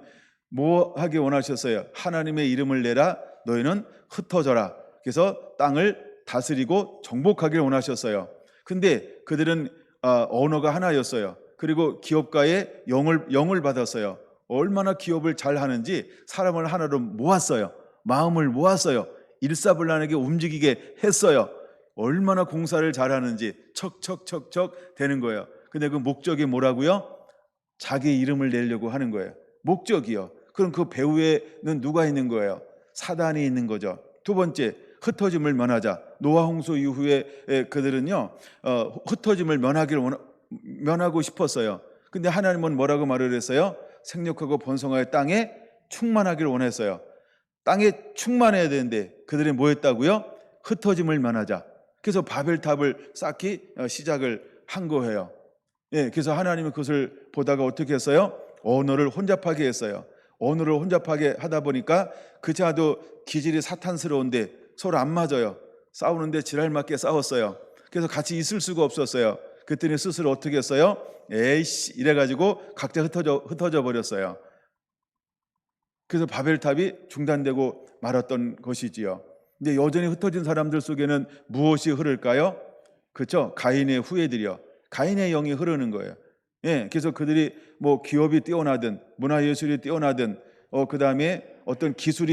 뭐 하기 원하셨어요? 하나님의 이름을 내라. 너희는 흩어져라. 그래서 땅을 다스리고 정복하길 원하셨어요. 근데 그들은 언어가 하나였어요. 그리고 기업가의 영을 받았어요. 얼마나 기업을 잘 하는지 사람을 하나로 모았어요. 마음을 모았어요. 일사불란하게 움직이게 했어요. 얼마나 공사를 잘하는지 척척척척 되는 거예요. 근데 그 목적이 뭐라고요? 자기 이름을 내려고 하는 거예요. 목적이요. 그럼 그 배후에는 누가 있는 거예요? 사단이 있는 거죠. 두 번째, 흩어짐을 면하자. 노아 홍수 이후에 그들은요 흩어짐을 면하고 싶었어요. 근데 하나님은 뭐라고 말을 했어요? 생육하고 번성하여 땅에 충만하기를 원했어요. 땅에 충만해야 되는데 그들이 뭐 했다고요? 흩어짐을 면하자. 그래서 바벨탑을 쌓기 시작을 한 거예요. 예, 그래서 하나님은 그것을 보다가 어떻게 했어요? 언어를 혼잡하게 했어요. 언어를 혼잡하게 하다 보니까 그자도 기질이 사탄스러운데 서로 안 맞아요. 싸우는데 지랄맞게 싸웠어요. 그래서 같이 있을 수가 없었어요. 그랬더니 스스로 어떻게 했어요? 에이씨 이래가지고 각자 흩어져 버렸어요. 그래서 바벨탑이 중단되고 말았던 것이지요. 근데 여전히 흩어진 사람들 속에는 무엇이 흐를까요? 그렇죠? 가인의 후예들이요. 가인의 영이 흐르는 거예요. 예, 그래서 그들이 뭐 기업이 뛰어나든 문화예술이 뛰어나든 그 다음에 어떤 기술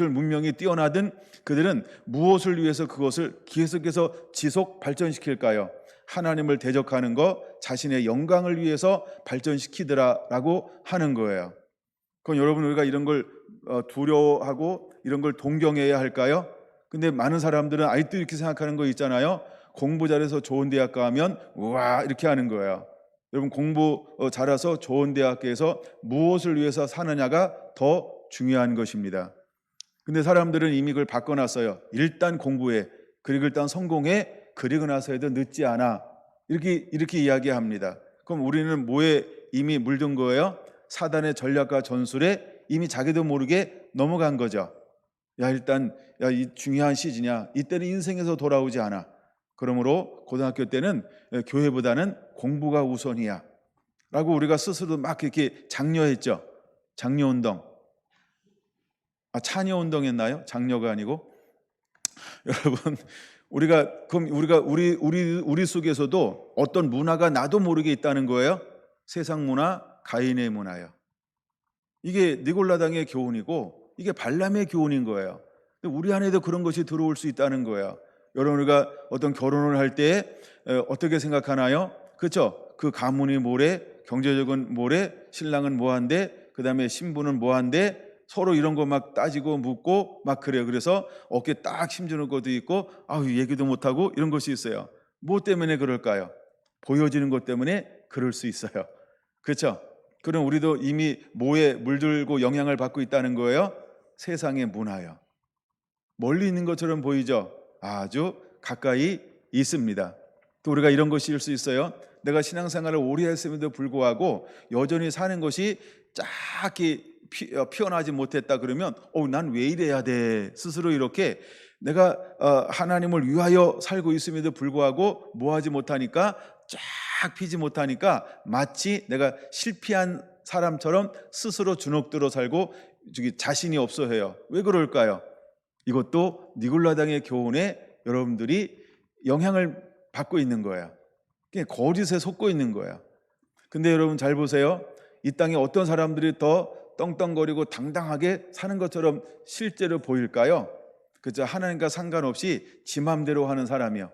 문명이 뛰어나든 그들은 무엇을 위해서 그것을 계속해서 지속 발전시킬까요? 하나님을 대적하는 것, 자신의 영광을 위해서 발전시키더라라고 하는 거예요. 그럼 여러분 우리가 이런 걸 두려워하고 이런 걸 동경해야 할까요? 근데 많은 사람들은 아직도 이렇게 생각하는 거 있잖아요. 공부 잘해서 좋은 대학 가면 우와 이렇게 하는 거예요. 여러분 공부 잘해서 좋은 대학교에서 무엇을 위해서 사느냐가 더 중요한 것입니다. 근데 사람들은 이미 그걸 바꿔놨어요. 일단 공부해. 그리고 일단 성공해. 그리고 나서 해도 늦지 않아. 이렇게 이야기합니다. 그럼 우리는 뭐에 이미 물든 거예요? 사단의 전략과 전술에 이미 자기도 모르게 넘어간 거죠. 야, 일단 이 중요한 시즌이야. 이때는 인생에서 돌아오지 않아. 그러므로 고등학교 때는 교회보다는 공부가 우선이야 라고 우리가 스스로 막 이렇게 장려했죠. 장려운동. 찬여운동 했나요? 장려가 아니고. 여러분, 우리 속에서도 어떤 문화가 나도 모르게 있다는 거예요. 세상 문화, 가인의 문화요. 이게 니골라당의 교훈이고 이게 발람의 교훈인 거예요. 우리 안에도 그런 것이 들어올 수 있다는 거예요. 여러분, 우리가 어떤 결혼을 할 때 어떻게 생각하나요? 그렇죠? 그 가문이 뭐래? 경제적인 뭐래? 신랑은 뭐한데? 그 다음에 신부는 뭐한데? 서로 이런 거 막 따지고 묻고 막 그래요. 그래서 어깨 딱 힘주는 것도 있고 얘기도 못하고 이런 것이 있어요. 뭐 때문에 그럴까요? 보여지는 것 때문에 그럴 수 있어요. 그렇죠? 그럼 우리도 이미 뭐에 물들고 영향을 받고 있다는 거예요? 세상의 문화요. 멀리 있는 것처럼 보이죠? 아주 가까이 있습니다. 또 우리가 이런 것일 수 있어요. 내가 신앙생활을 오래 했음에도 불구하고 여전히 사는 것이 쫙히 피어나지 못했다 그러면 난 왜 이래야 돼? 스스로 이렇게 내가 하나님을 위하여 살고 있음에도 불구하고 뭐하지 못하니까 쫙 피지 못하니까 마치 내가 실패한 사람처럼 스스로 주눅들어 살고 자신이 없어 해요. 왜 그럴까요? 이것도 니골라당의 교훈에 여러분들이 영향을 받고 있는 거예요. 거짓에 속고 있는 거예요. 근데 여러분 잘 보세요. 이 땅에 어떤 사람들이 더 떵떵거리고 당당하게 사는 것처럼 실제로 보일까요? 그죠? 하나님과 상관없이 지 맘대로 하는 사람이요.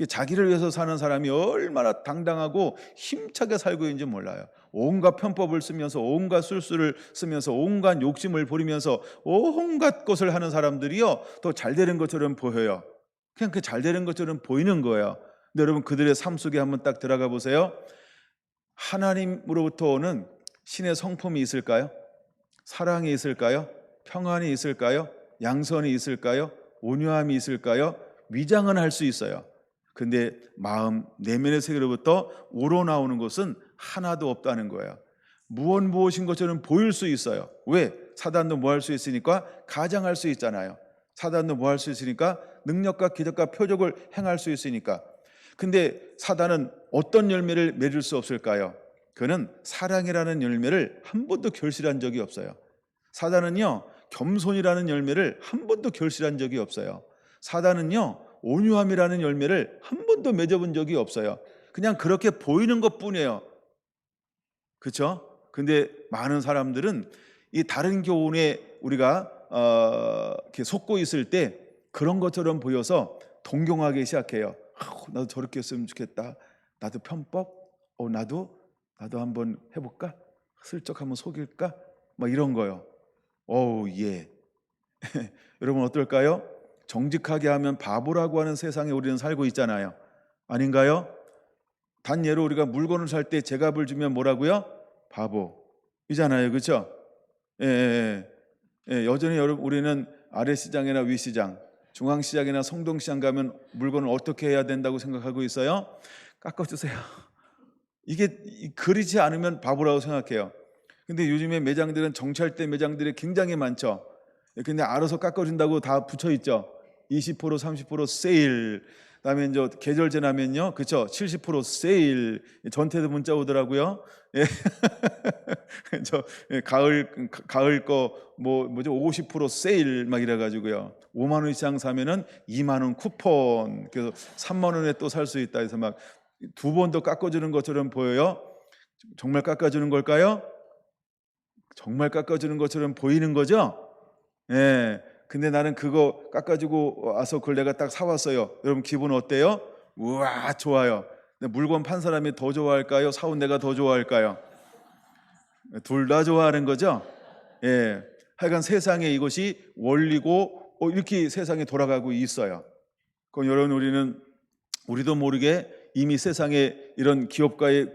자기를 위해서 사는 사람이 얼마나 당당하고 힘차게 살고 있는지 몰라요. 온갖 편법을 쓰면서 온갖 술수를 쓰면서 온갖 욕심을 부리면서 온갖 것을 하는 사람들이요 더 잘 되는 것처럼 보여요. 그냥 그 잘 되는 것처럼 보이는 거예요. 근데 여러분 그들의 삶 속에 한번 딱 들어가 보세요. 하나님으로부터 오는 신의 성품이 있을까요? 사랑이 있을까요? 평안이 있을까요? 양선이 있을까요? 온유함이 있을까요? 위장은 할 수 있어요. 근데 마음 내면의 세계로부터 우러나오는 것은 하나도 없다는 거예요. 무엇인 것처럼 보일 수 있어요. 왜? 사단도 뭐 할 수 있으니까 가장할 수 있잖아요. 사단도 뭐 할 수 있으니까 능력과 기적과 표적을 행할 수 있으니까. 근데 사단은 어떤 열매를 맺을 수 없을까요? 그는 사랑이라는 열매를 한 번도 결실한 적이 없어요. 사단은요 겸손이라는 열매를 한 번도 결실한 적이 없어요. 사단은요 온유함이라는 열매를 한 번도 맺어본 적이 없어요. 그냥 그렇게 보이는 것뿐이에요. 그렇죠? 근데 많은 사람들은 이 다른 교훈에 우리가 이렇게 속고 있을 때 그런 것처럼 보여서 동경하기 시작해요. 나도 저렇게 했으면 좋겠다. 나도 편법? 나도 한번 해볼까? 슬쩍 한번 속일까? 막 이런 거요. 예. 여러분 어떨까요? 정직하게 하면 바보라고 하는 세상에 우리는 살고 있잖아요. 아닌가요? 단 예로 우리가 물건을 살 때 제값을 주면 뭐라고요? 바보이잖아요. 그렇죠? 예. 여전히 우리는 아래시장이나 위시장, 중앙시장이나 성동시장 가면 물건을 어떻게 해야 된다고 생각하고 있어요? 깎아주세요. 이게 그리지 않으면 바보라고 생각해요. 근데 요즘에 매장들은 정찰대 매장들이 굉장히 많죠. 근데 알아서 깎아준다고 다 붙여 있죠. 20% 30% 세일. 그다음에 이제 계절 지나면요, 그렇죠? 70% 세일. 전태도 문자 오더라고요. 예. 가을 거 뭐죠? 50% 세일 막 이래가지고요. 5만 원 이상 사면은 2만 원 쿠폰. 그래서 3만 원에 또 살 수 있다 해서 막 두 번 더 깎아주는 것처럼 보여요. 정말 깎아주는 걸까요? 정말 깎아주는 것처럼 보이는 거죠? 예. 근데 나는 그거 깎아주고 와서 그걸 내가 딱 사왔어요. 여러분 기분 어때요? 우와, 좋아요. 근데 물건 판 사람이 더 좋아할까요? 사온 내가 더 좋아할까요? 둘 다 좋아하는 거죠? 예. 하여간 세상에 이것이 원리고 이렇게 세상에 돌아가고 있어요. 그럼 여러분 우리도 모르게 이미 세상에 이런 기업가의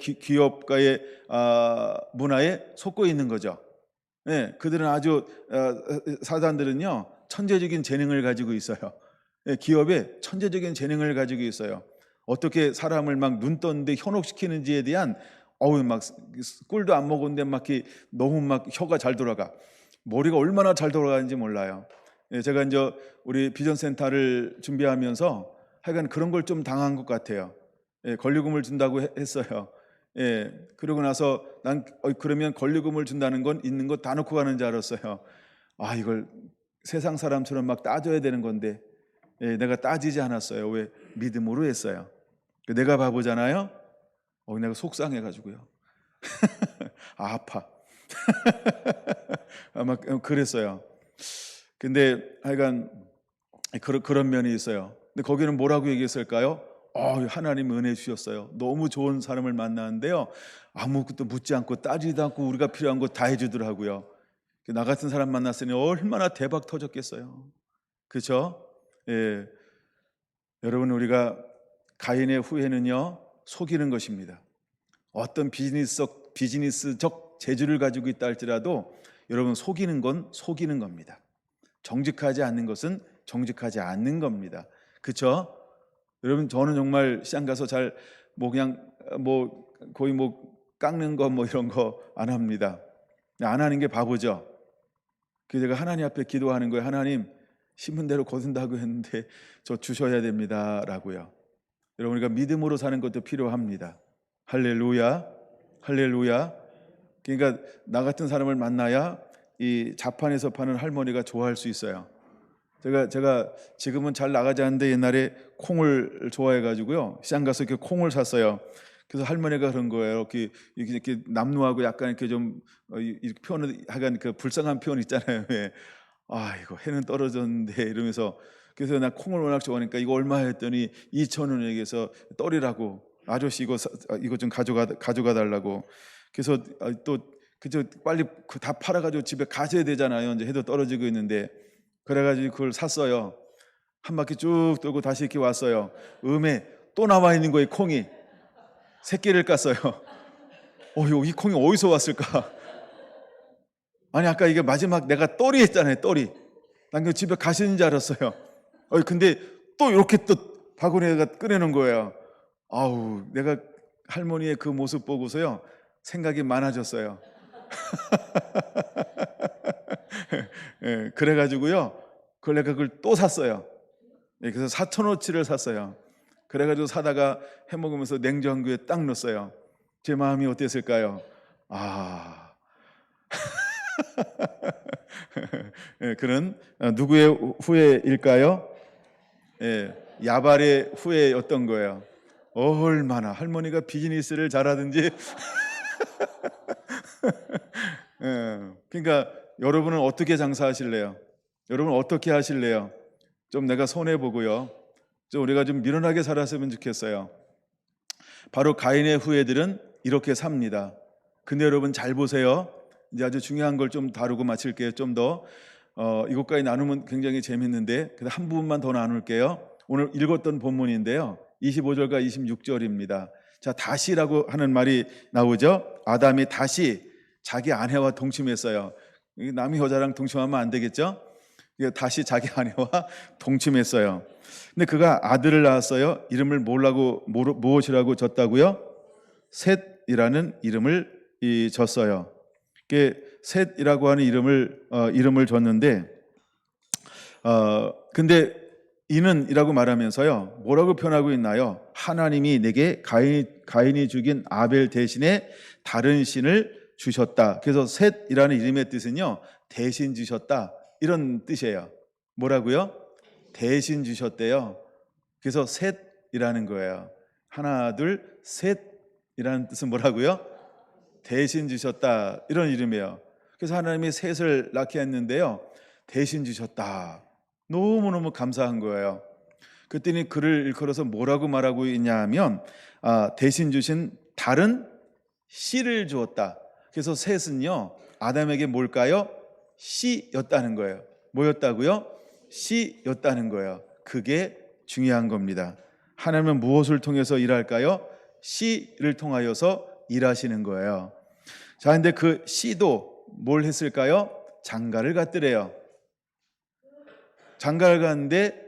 문화에 속고 있는 거죠. 예, 그들은 아주 사단들은요 천재적인 재능을 가지고 있어요. 예, 기업에 천재적인 재능을 가지고 있어요. 어떻게 사람을 막 눈 떴는데 현혹시키는지에 대한 막 꿀도 안 먹었는데 막 너무 막 혀가 잘 돌아가. 머리가 얼마나 잘 돌아가는지 몰라요. 예, 제가 이제 우리 비전센터를 준비하면서 하여간 그런 걸 좀 당한 것 같아요. 예, 권리금을 준다고 했어요. 예, 그러고 나서 난 그러면 권리금을 준다는 건 있는 거 다 놓고 가는 줄 알았어요. 아, 이걸 세상 사람처럼 막 따져야 되는 건데, 예, 내가 따지지 않았어요. 왜? 믿음으로 했어요. 내가 바보잖아요. 내가 속상해가지고요. 아파. 아마 그랬어요. 근데 하여간 그런 면이 있어요. 근데 거기는 뭐라고 얘기했을까요? 하나님 은혜 주셨어요. 너무 좋은 사람을 만났는데요, 아무것도 묻지 않고 따지지도 않고 우리가 필요한 거 다 해주더라고요. 나 같은 사람 만났으니 얼마나 대박 터졌겠어요. 그렇죠? 예, 여러분, 우리가 가인의 후회는요, 속이는 것입니다. 어떤 비즈니스적 재주를 가지고 있다 할지라도 여러분, 속이는 건 속이는 겁니다. 정직하지 않는 것은 정직하지 않는 겁니다. 그렇죠? 여러분, 저는 정말 시장 가서 잘 그냥 거의 깎는 거 이런 거 안 합니다. 안 하는 게 바보죠. 그래서 제가 하나님 앞에 기도하는 거예요. 하나님, 심은 대로 거둔다고 했는데 저 주셔야 됩니다 라고요. 여러분, 우리가 믿음으로 사는 것도 필요합니다. 할렐루야, 할렐루야. 그러니까 나 같은 사람을 만나야 이 자판에서 파는 할머니가 좋아할 수 있어요. 제가 지금은 잘 나가지 않는데 옛날에 콩을 좋아해가지고요, 시장 가서 이렇게 콩을 샀어요. 그래서 할머니가 그런 거예요. 이렇게 남루하고 약간 이렇게 좀 이렇게 표현을 하간 그 불쌍한 표현 있잖아요. 왜? 이거 해는 떨어졌는데 이러면서. 그래서 나 콩을 워낙 좋아하니까 이거 얼마 했더니 2,000원 얘기해서 떨이라고, 아저씨 이거 좀 가져가 달라고. 그래서 또 그저 빨리 다 팔아가지고 집에 가셔야 되잖아요. 이제 해도 떨어지고 있는데. 그래가지고 그걸 샀어요. 한 바퀴 쭉 돌고 다시 이렇게 왔어요. 또 남아 있는 거예요. 콩이 새끼를 깠어요. 이 콩이 어디서 왔을까? 아니, 아까 이게 마지막 내가 떨이 했잖아요. 떨이. 난 그 집에 가시는 줄 알았어요. 근데 또 이렇게 또 바구니에가 꺼내는 거예요. 내가 할머니의 그 모습 보고서요, 생각이 많아졌어요. 예, 그래가지고요, 그걸 또 샀어요. 예, 그래서 4,000원어치를 샀어요. 그래가지고 사다가 해먹으면서 냉장고에 딱 넣었어요. 제 마음이 어땠을까요? 예, 그런 누구의 후회일까요? 예, 야발의 후회였던 거예요. 얼마나 할머니가 비즈니스를 잘하든지. 예, 그러니까 여러분은 어떻게 장사하실래요? 여러분 어떻게 하실래요? 좀 내가 손해보고요, 좀 우리가 좀 미련하게 살았으면 좋겠어요. 바로 가인의 후예들은 이렇게 삽니다. 근데 여러분 잘 보세요. 이제 아주 중요한 걸 좀 다루고 마칠게요. 좀 더 이것까지 나누면 굉장히 재밌는데 한 부분만 더 나눌게요. 오늘 읽었던 본문인데요, 25절과 26절입니다. 자, 다시라고 하는 말이 나오죠. 아담이 다시 자기 아내와 동침했어요. 남이 여자랑 동침하면 안 되겠죠? 다시 자기 아내와 동침했어요. 근데 그가 아들을 낳았어요. 이름을 무엇이라고 줬다고요? 셋이라는 이름을 줬어요. 셋이라고 하는 이름을 줬는데, 근데 이는이라고 말하면서요, 뭐라고 표현하고 있나요? 하나님이 내게 가인이 죽인 아벨 대신에 다른 신을 주셨다. 그래서 셋이라는 이름의 뜻은요, 대신 주셨다, 이런 뜻이에요. 뭐라고요? 대신 주셨대요. 그래서 셋이라는 거예요. 하나, 둘, 셋이라는 뜻은 뭐라고요? 대신 주셨다, 이런 이름이에요. 그래서 하나님이 셋을 낳게 했는데요, 대신 주셨다. 너무너무 감사한 거예요. 그랬더니 글을 일컬어서 뭐라고 말하고 있냐 하면, 대신 주신 다른 씨를 주었다. 그래서 셋은요, 아담에게 뭘까요? 씨였다는 거예요. 뭐였다고요? 씨였다는 거예요. 그게 중요한 겁니다. 하나님은 무엇을 통해서 일할까요? 씨를 통하여서 일하시는 거예요. 자, 근데 그 씨도 뭘 했을까요? 장가를 갔더래요. 장가를 갔는데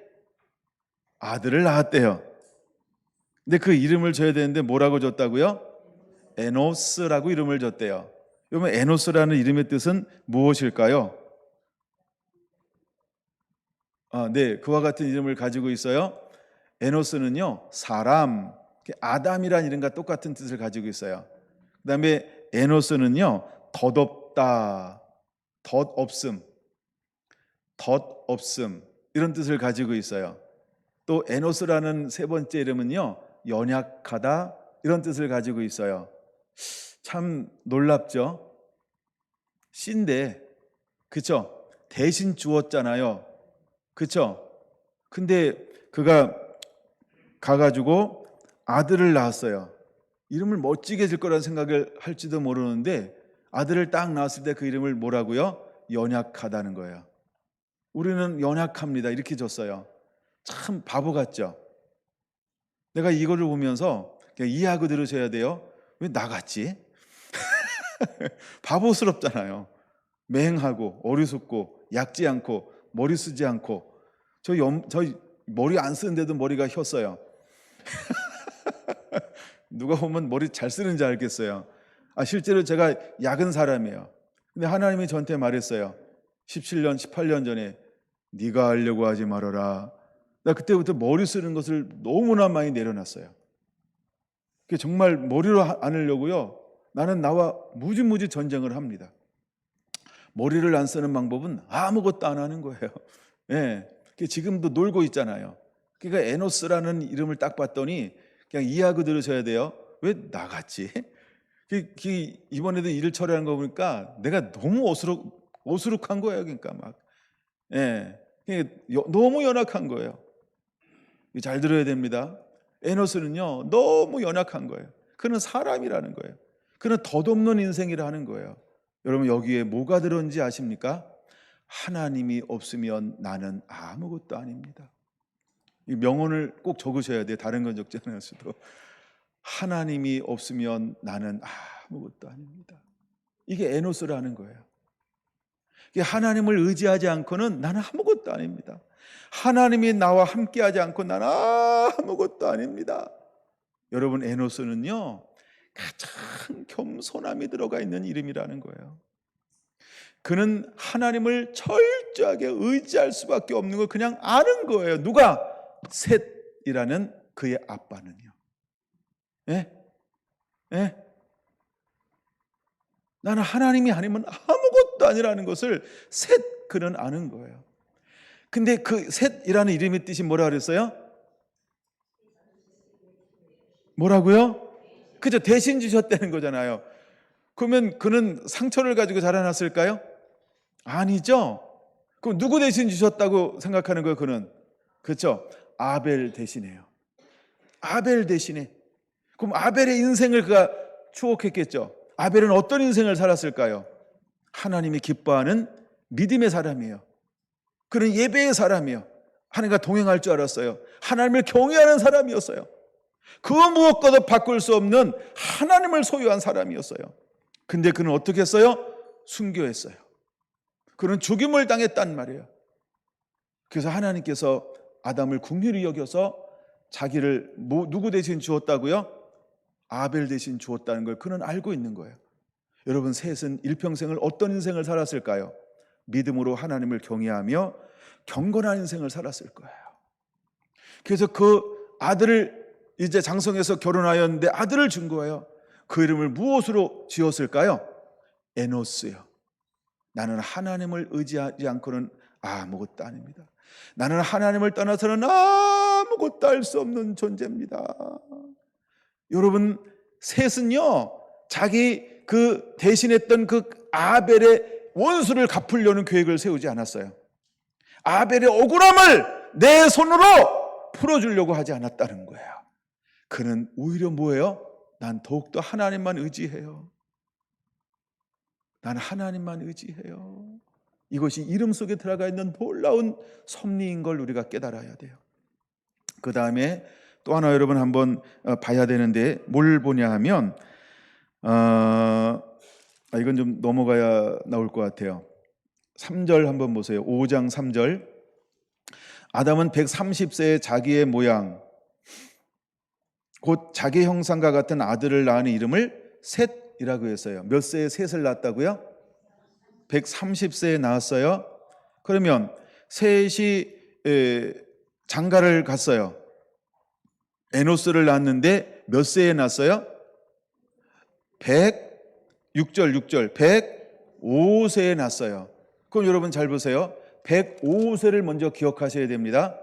아들을 낳았대요. 근데 그 이름을 줘야 되는데 뭐라고 줬다고요? 에노스라고 이름을 줬대요. 그러면 에노스라는 이름의 뜻은 무엇일까요? 네, 그와 같은 이름을 가지고 있어요. 에노스는요, 사람, 아담이란 이름과 똑같은 뜻을 가지고 있어요. 그 다음에 에노스는요, 덧없다, 덧없음, 덧없음 이런 뜻을 가지고 있어요. 또 에노스라는 세 번째 이름은요, 연약하다 이런 뜻을 가지고 있어요. 참 놀랍죠? 씨인데, 그쵸? 대신 주었잖아요. 그쵸? 근데 그가 가가지고 아들을 낳았어요. 이름을 멋지게 질 거라는 생각을 할지도 모르는데 아들을 딱 낳았을 때 그 이름을 뭐라고요? 연약하다는 거예요. 우리는 연약합니다 이렇게 줬어요. 참 바보 같죠? 내가 이거를 보면서 그냥 이해하고 들으셔야 돼요. 왜 나같지? 바보스럽잖아요. 맹하고 어리숙고 얕지 않고 머리 쓰지 않고 저 머리 안 쓰는데도 머리가 혔어요. 누가 보면 머리 잘 쓰는지 알겠어요. 실제로 제가 약은 사람이에요. 근데 하나님이 저한테 말했어요. 17년, 18년 전에 네가 하려고 하지 말아라. 나 그때부터 머리 쓰는 것을 너무나 많이 내려놨어요. 정말 머리로 안 하려고요. 나는 나와 무지무지 전쟁을 합니다. 머리를 안 쓰는 방법은 아무것도 안 하는 거예요. 예. 지금도 놀고 있잖아요. 그러니까 에노스라는 이름을 딱 봤더니 그냥 이해하고 들으셔야 돼요. 왜 나같지? 이번에도 일을 처리하는 거 보니까 내가 너무 어수룩한 거예요. 그러니까 막, 예, 너무 연약한 거예요. 잘 들어야 됩니다. 에노스는요 너무 연약한 거예요. 그는 사람이라는 거예요. 그는 덧없는 인생이라 하는 거예요. 여러분 여기에 뭐가 들었는지 아십니까? 하나님이 없으면 나는 아무것도 아닙니다. 이 명언을 꼭 적으셔야 돼요. 다른 건 적지 않으셔도. 하나님이 없으면 나는 아무것도 아닙니다. 이게 에노스라는 거예요. 하나님을 의지하지 않고는 나는 아무것도 아닙니다. 하나님이 나와 함께하지 않고 나는 아무것도 아닙니다. 여러분 에노스는요 가장 겸손함이 들어가 있는 이름이라는 거예요. 그는 하나님을 철저하게 의지할 수밖에 없는 걸 그냥 아는 거예요. 누가? 셋이라는 그의 아빠는요. 예? 예? 나는 하나님이 아니면 아무것도 아니라는 것을 셋 그는 아는 거예요. 근데 그 셋이라는 이름의 뜻이 뭐라 그랬어요? 뭐라고요? 그죠? 대신 주셨다는 거잖아요. 그러면 그는 상처를 가지고 자라났을까요? 아니죠. 그럼 누구 대신 주셨다고 생각하는 거예요? 그는 그렇죠? 아벨 대신해요. 아벨 대신에. 그럼 아벨의 인생을 그가 추억했겠죠. 아벨은 어떤 인생을 살았을까요? 하나님이 기뻐하는 믿음의 사람이에요. 그는 예배의 사람이에요. 하나님과 동행할 줄 알았어요. 하나님을 경외하는 사람이었어요. 그 무엇과도 바꿀 수 없는 하나님을 소유한 사람이었어요. 근데 그는 어떻게 했어요? 순교했어요. 그는 죽임을 당했단 말이에요. 그래서 하나님께서 아담을 긍휼히 여겨서 자기를 누구 대신 주었다고요? 아벨 대신 주었다는 걸 그는 알고 있는 거예요. 여러분 셋은 일평생을 어떤 인생을 살았을까요? 믿음으로 하나님을 경외하며 경건한 인생을 살았을 거예요. 그래서 그 아들을 이제 장성해서 결혼하였는데 아들을 준 거예요. 그 이름을 무엇으로 지었을까요? 에노스요. 나는 하나님을 의지하지 않고는 아무것도 아닙니다. 나는 하나님을 떠나서는 아무것도 할 수 없는 존재입니다. 여러분 셋은요 자기 그 대신했던 그 아벨의 원수를 갚으려는 계획을 세우지 않았어요. 아벨의 억울함을 내 손으로 풀어주려고 하지 않았다는 거예요. 그는 오히려 뭐예요? 난 더욱더 하나님만 의지해요. 난 하나님만 의지해요. 이것이 이름 속에 들어가 있는 놀라운 섭리인 걸 우리가 깨달아야 돼요. 그 다음에 또 하나 여러분 한번 봐야 되는데 뭘 보냐 하면 이건 좀 넘어가야 나올 것 같아요. 3절 한번 보세요. 5장 3절. 아담은 130세의 자기의 모양 곧 자기 형상과 같은 아들을 낳은 이름을 셋이라고 했어요. 몇 세에 셋을 낳았다고요? 130세에 낳았어요. 그러면 셋이 장가를 갔어요. 에노스를 낳았는데 몇 세에 낳았어요? 6절 105세에 낳았어요. 그럼 여러분 잘 보세요. 105세를 먼저 기억하셔야 됩니다.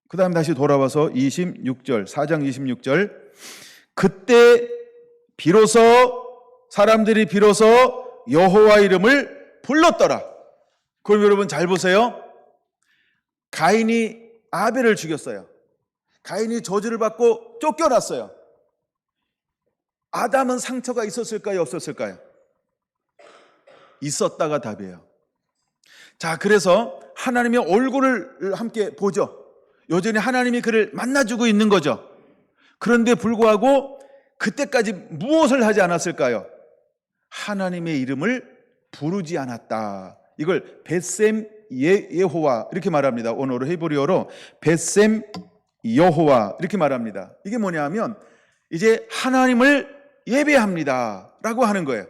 그 다음 다시 돌아와서 26절 4장 26절 그때 비로소 사람들이 비로소 여호와 이름을 불렀더라. 그럼 여러분 잘 보세요. 가인이 아벨을 죽였어요. 가인이 저주를 받고 쫓겨났어요. 아담은 상처가 있었을까요? 없었을까요? 있었다가 답이에요. 자, 그래서 하나님의 얼굴을 함께 보죠. 여전히 하나님이 그를 만나주고 있는 거죠. 그런데 불구하고 그때까지 무엇을 하지 않았을까요? 하나님의 이름을 부르지 않았다. 이걸 벳셈 여호와 이렇게 말합니다. 원어로 히브리어로 벳셈 여호와 이렇게 말합니다. 이게 뭐냐면 이제 하나님을 예배합니다 라고 하는 거예요.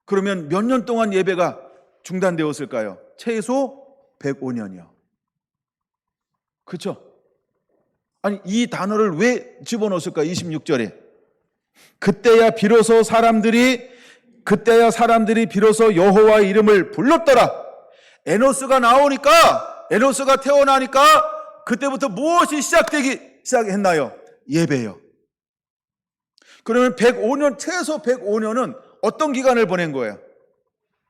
그러면 몇 년 동안 예배가 중단되었을까요? 최소 105년이요. 그렇죠? 아니 이 단어를 왜 집어넣었을까요? 26절에 그때야 사람들이 비로소 여호와의 이름을 불렀더라. 에노스가 나오니까, 에노스가 태어나니까 그때부터 무엇이 시작했나요? 예배요. 그러면 105년, 최소 105년은 어떤 기간을 보낸 거예요?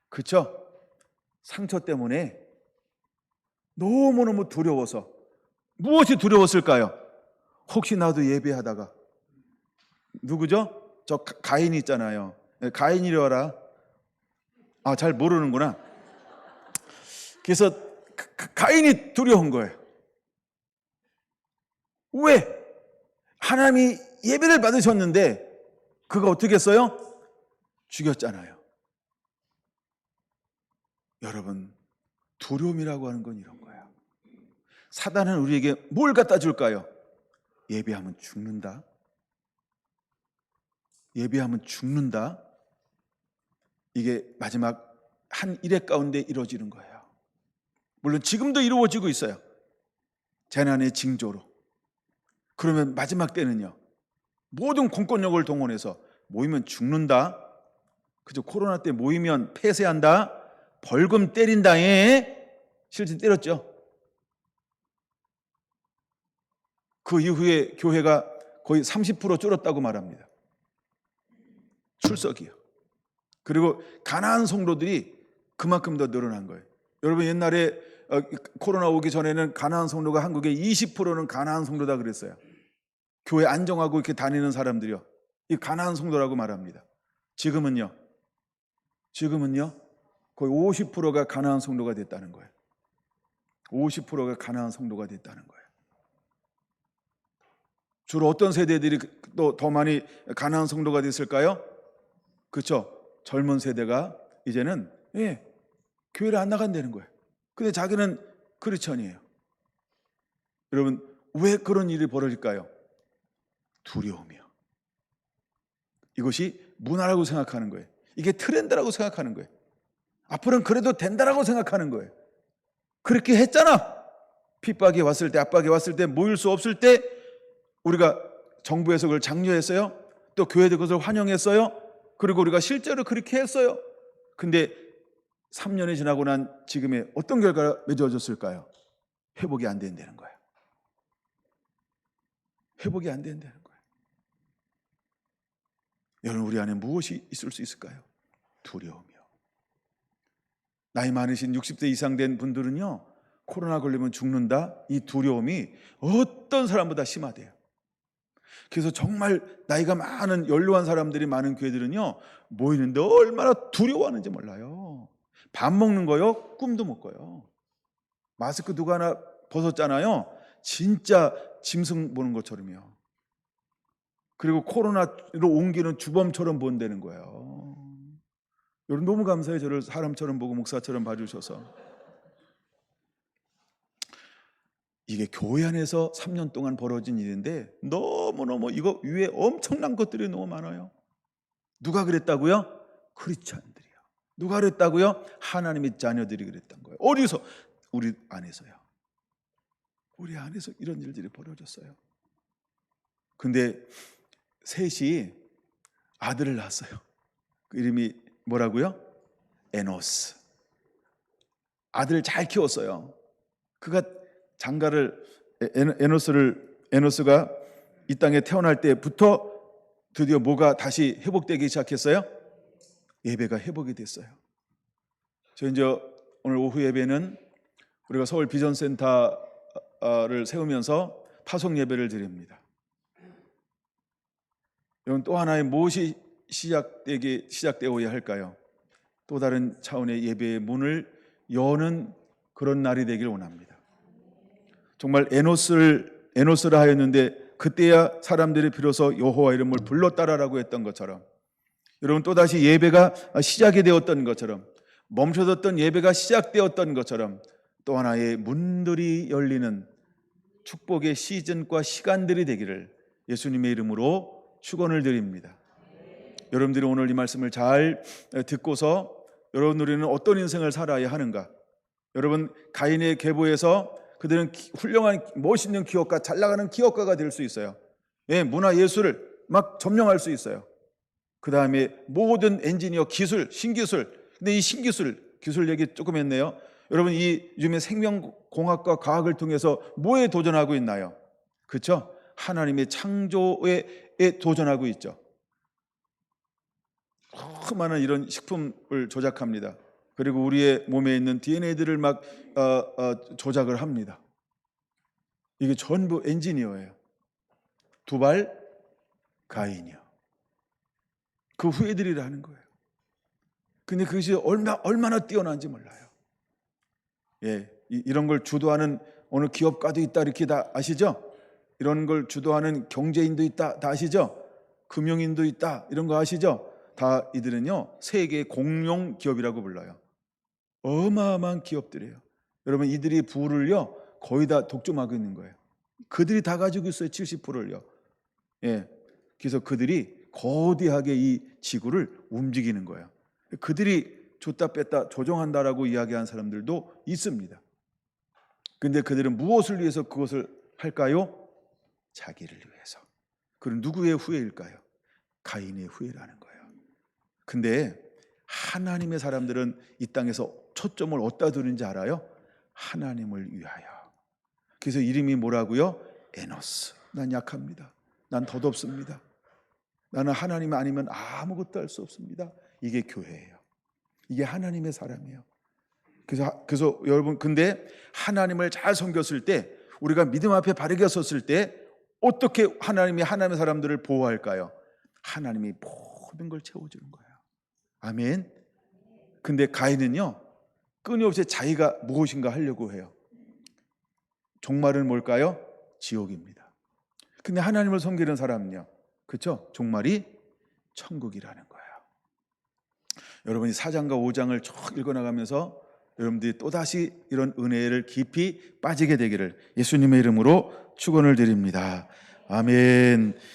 그렇죠? 상처 때문에 너무너무 두려워서. 무엇이 두려웠을까요? 혹시 나도 예배하다가 누구죠? 저 가인이 있잖아요. 가인이려라. 아, 잘 모르는구나. 그래서 가인이 두려운 거예요. 왜? 하나님이 예배를 받으셨는데 그가 어떻게 했어요? 죽였잖아요. 여러분, 두려움이라고 하는 건 이런 거예요. 사단은 우리에게 뭘 갖다 줄까요? 예배하면 죽는다. 예배하면 죽는다. 이게 마지막 한 일회 가운데 이루어지는 거예요. 물론 지금도 이루어지고 있어요. 재난의 징조로. 그러면 마지막 때는요. 모든 공권력을 동원해서 모이면 죽는다. 그죠? 코로나 때 모이면 폐쇄한다. 벌금 때린다에 실제 때렸죠. 그 이후에 교회가 거의 30% 줄었다고 말합니다. 출석이요. 그리고 가난한 성도들이 그만큼 더 늘어난 거예요. 여러분 옛날에 코로나 오기 전에는 가난한 성도가 한국의 20%는 가난한 성도다 그랬어요. 교회 안정하고 이렇게 다니는 사람들이요. 이 가난한 성도라고 말합니다. 지금은요. 거의 50%가 가난한 성도가 됐다는 거예요. 50%가 가난한 성도가 됐다는 거예요. 주로 어떤 세대들이 또 더 많이 가난한 성도가 됐을까요? 그렇죠. 젊은 세대가 이제는 교회를 안 나간다는 거예요. 근데 자기는 크리스천이에요. 여러분 왜 그런 일이 벌어질까요? 두려움이요. 이것이 문화라고 생각하는 거예요. 이게 트렌드라고 생각하는 거예요. 앞으로는 그래도 된다라고 생각하는 거예요. 그렇게 했잖아. 핍박이 왔을 때, 압박이 왔을 때, 모일 수 없을 때 우리가 정부에서 그걸 장려했어요. 또 교회도 그것을 환영했어요. 그리고 우리가 실제로 그렇게 했어요. 근데 3년이 지나고 난 지금의 어떤 결과가 맺어졌을까요? 회복이 안 된다는 거예요. 회복이 안 된다는 거예요. 여러분 우리 안에 무엇이 있을 수 있을까요? 두려움이요. 나이 많으신 60대 이상 된 분들은요. 코로나 걸리면 죽는다. 이 두려움이 어떤 사람보다 심하대요. 그래서 정말 나이가 많은 연로한 사람들이 많은 교회들은요. 모이는데 얼마나 두려워하는지 몰라요. 밥 먹는 거요. 꿈도 못 꿔요. 마스크 누가 하나 벗었잖아요. 진짜 짐승 보는 것처럼요. 그리고 코로나로 옮기는 주범처럼 본다는 거예요. 여러분 너무 감사해요. 저를 사람처럼 보고 목사처럼 봐주셔서. 이게 교회 안에서 3년 동안 벌어진 일인데 너무너무 이거 위에 엄청난 것들이 너무 많아요. 누가 그랬다고요? 크리스찬들이요. 누가 그랬다고요? 하나님의 자녀들이 그랬던 거예요. 어디서? 우리 안에서요. 우리 안에서 이런 일들이 벌어졌어요. 근데 셋이 아들을 낳았어요. 그 이름이 뭐라고요? 에노스. 아들을 잘 키웠어요. 그가 장가를 에노스가 이 땅에 태어날 때부터 드디어 뭐가 다시 회복되기 시작했어요? 예배가 회복이 됐어요. 저 이제 오늘 오후 예배는 우리가 서울 비전센터를 세우면서 파송 예배를 드립니다. 이건 또 하나의 무엇이 시작되어야 할까요? 또 다른 차원의 예배의 문을 여는 그런 날이 되길 원합니다. 정말 에노스를 하였는데 그때야 사람들이 비로소 여호와 이름을 불렀다라고 했던 것처럼, 여러분 또다시 예배가 시작이 되었던 것처럼, 멈춰졌던 예배가 시작되었던 것처럼 또 하나의 문들이 열리는 축복의 시즌과 시간들이 되기를 예수님의 이름으로 축원을 드립니다. 여러분들이 오늘 이 말씀을 잘 듣고서 여러분 우리는 어떤 인생을 살아야 하는가? 여러분 가인의 계보에서 그들은 훌륭한 멋있는 기업가, 잘 나가는 기업가가 될 수 있어요. 예, 문화 예술을 막 점령할 수 있어요. 그 다음에 모든 엔지니어, 기술, 신기술. 근데 이 기술 얘기 조금 했네요. 여러분 이 요즘에 생명공학과 과학을 통해서 뭐에 도전하고 있나요? 그렇죠? 하나님의 창조에 도전하고 있죠. 많은 이런 식품을 조작합니다. 그리고 우리의 몸에 있는 DNA들을 막 조작을 합니다. 이게 전부 엔지니어예요. 두발 가인이요. 그 후예들이라는 거예요. 근데 그것이 얼마나 뛰어난지 몰라요. 예, 이런 걸 주도하는 어느 기업가도 있다 이렇게 다 아시죠? 이런 걸 주도하는 경제인도 있다 다 아시죠? 금융인도 있다 이런 거 아시죠? 다 이들은요 세계 공룡 기업이라고 불러요. 어마어마한 기업들이에요. 여러분 이들이 부를요 거의 다 독점하고 있는 거예요. 그들이 다 가지고 있어요. 70%를요. 예, 그래서 그들이 거대하게 이 지구를 움직이는 거예요. 그들이 줬다 뺐다 조정한다라고 이야기하는 사람들도 있습니다. 근데 그들은 무엇을 위해서 그것을 할까요? 자기를 위해서. 그럼 누구의 후예일까요? 가인의 후예라는 거예요. 근데 하나님의 사람들은 이 땅에서 초점을 어디다 두는지 알아요? 하나님을 위하여. 그래서 이름이 뭐라고요? 에노스. 난 약합니다. 난 덧없습니다. 나는 하나님 아니면 아무것도 할 수 없습니다. 이게 교회예요. 이게 하나님의 사람이에요. 그래서 여러분 근데 하나님을 잘 섬겼을 때, 우리가 믿음 앞에 바르게 섰을 때 어떻게 하나님의 사람들을 보호할까요? 하나님이 모든 걸 채워주는 거예요. 아멘. 근데 가인은요 끊임없이 자기가 무엇인가 하려고 해요. 종말은 뭘까요? 지옥입니다. 근데 하나님을 섬기는 사람은요, 그렇죠? 종말이 천국이라는 거예요. 여러분이 4장과 5장을 쭉 읽어나가면서 여러분들이 또다시 이런 은혜를 깊이 빠지게 되기를 예수님의 이름으로 축원을 드립니다. 아멘.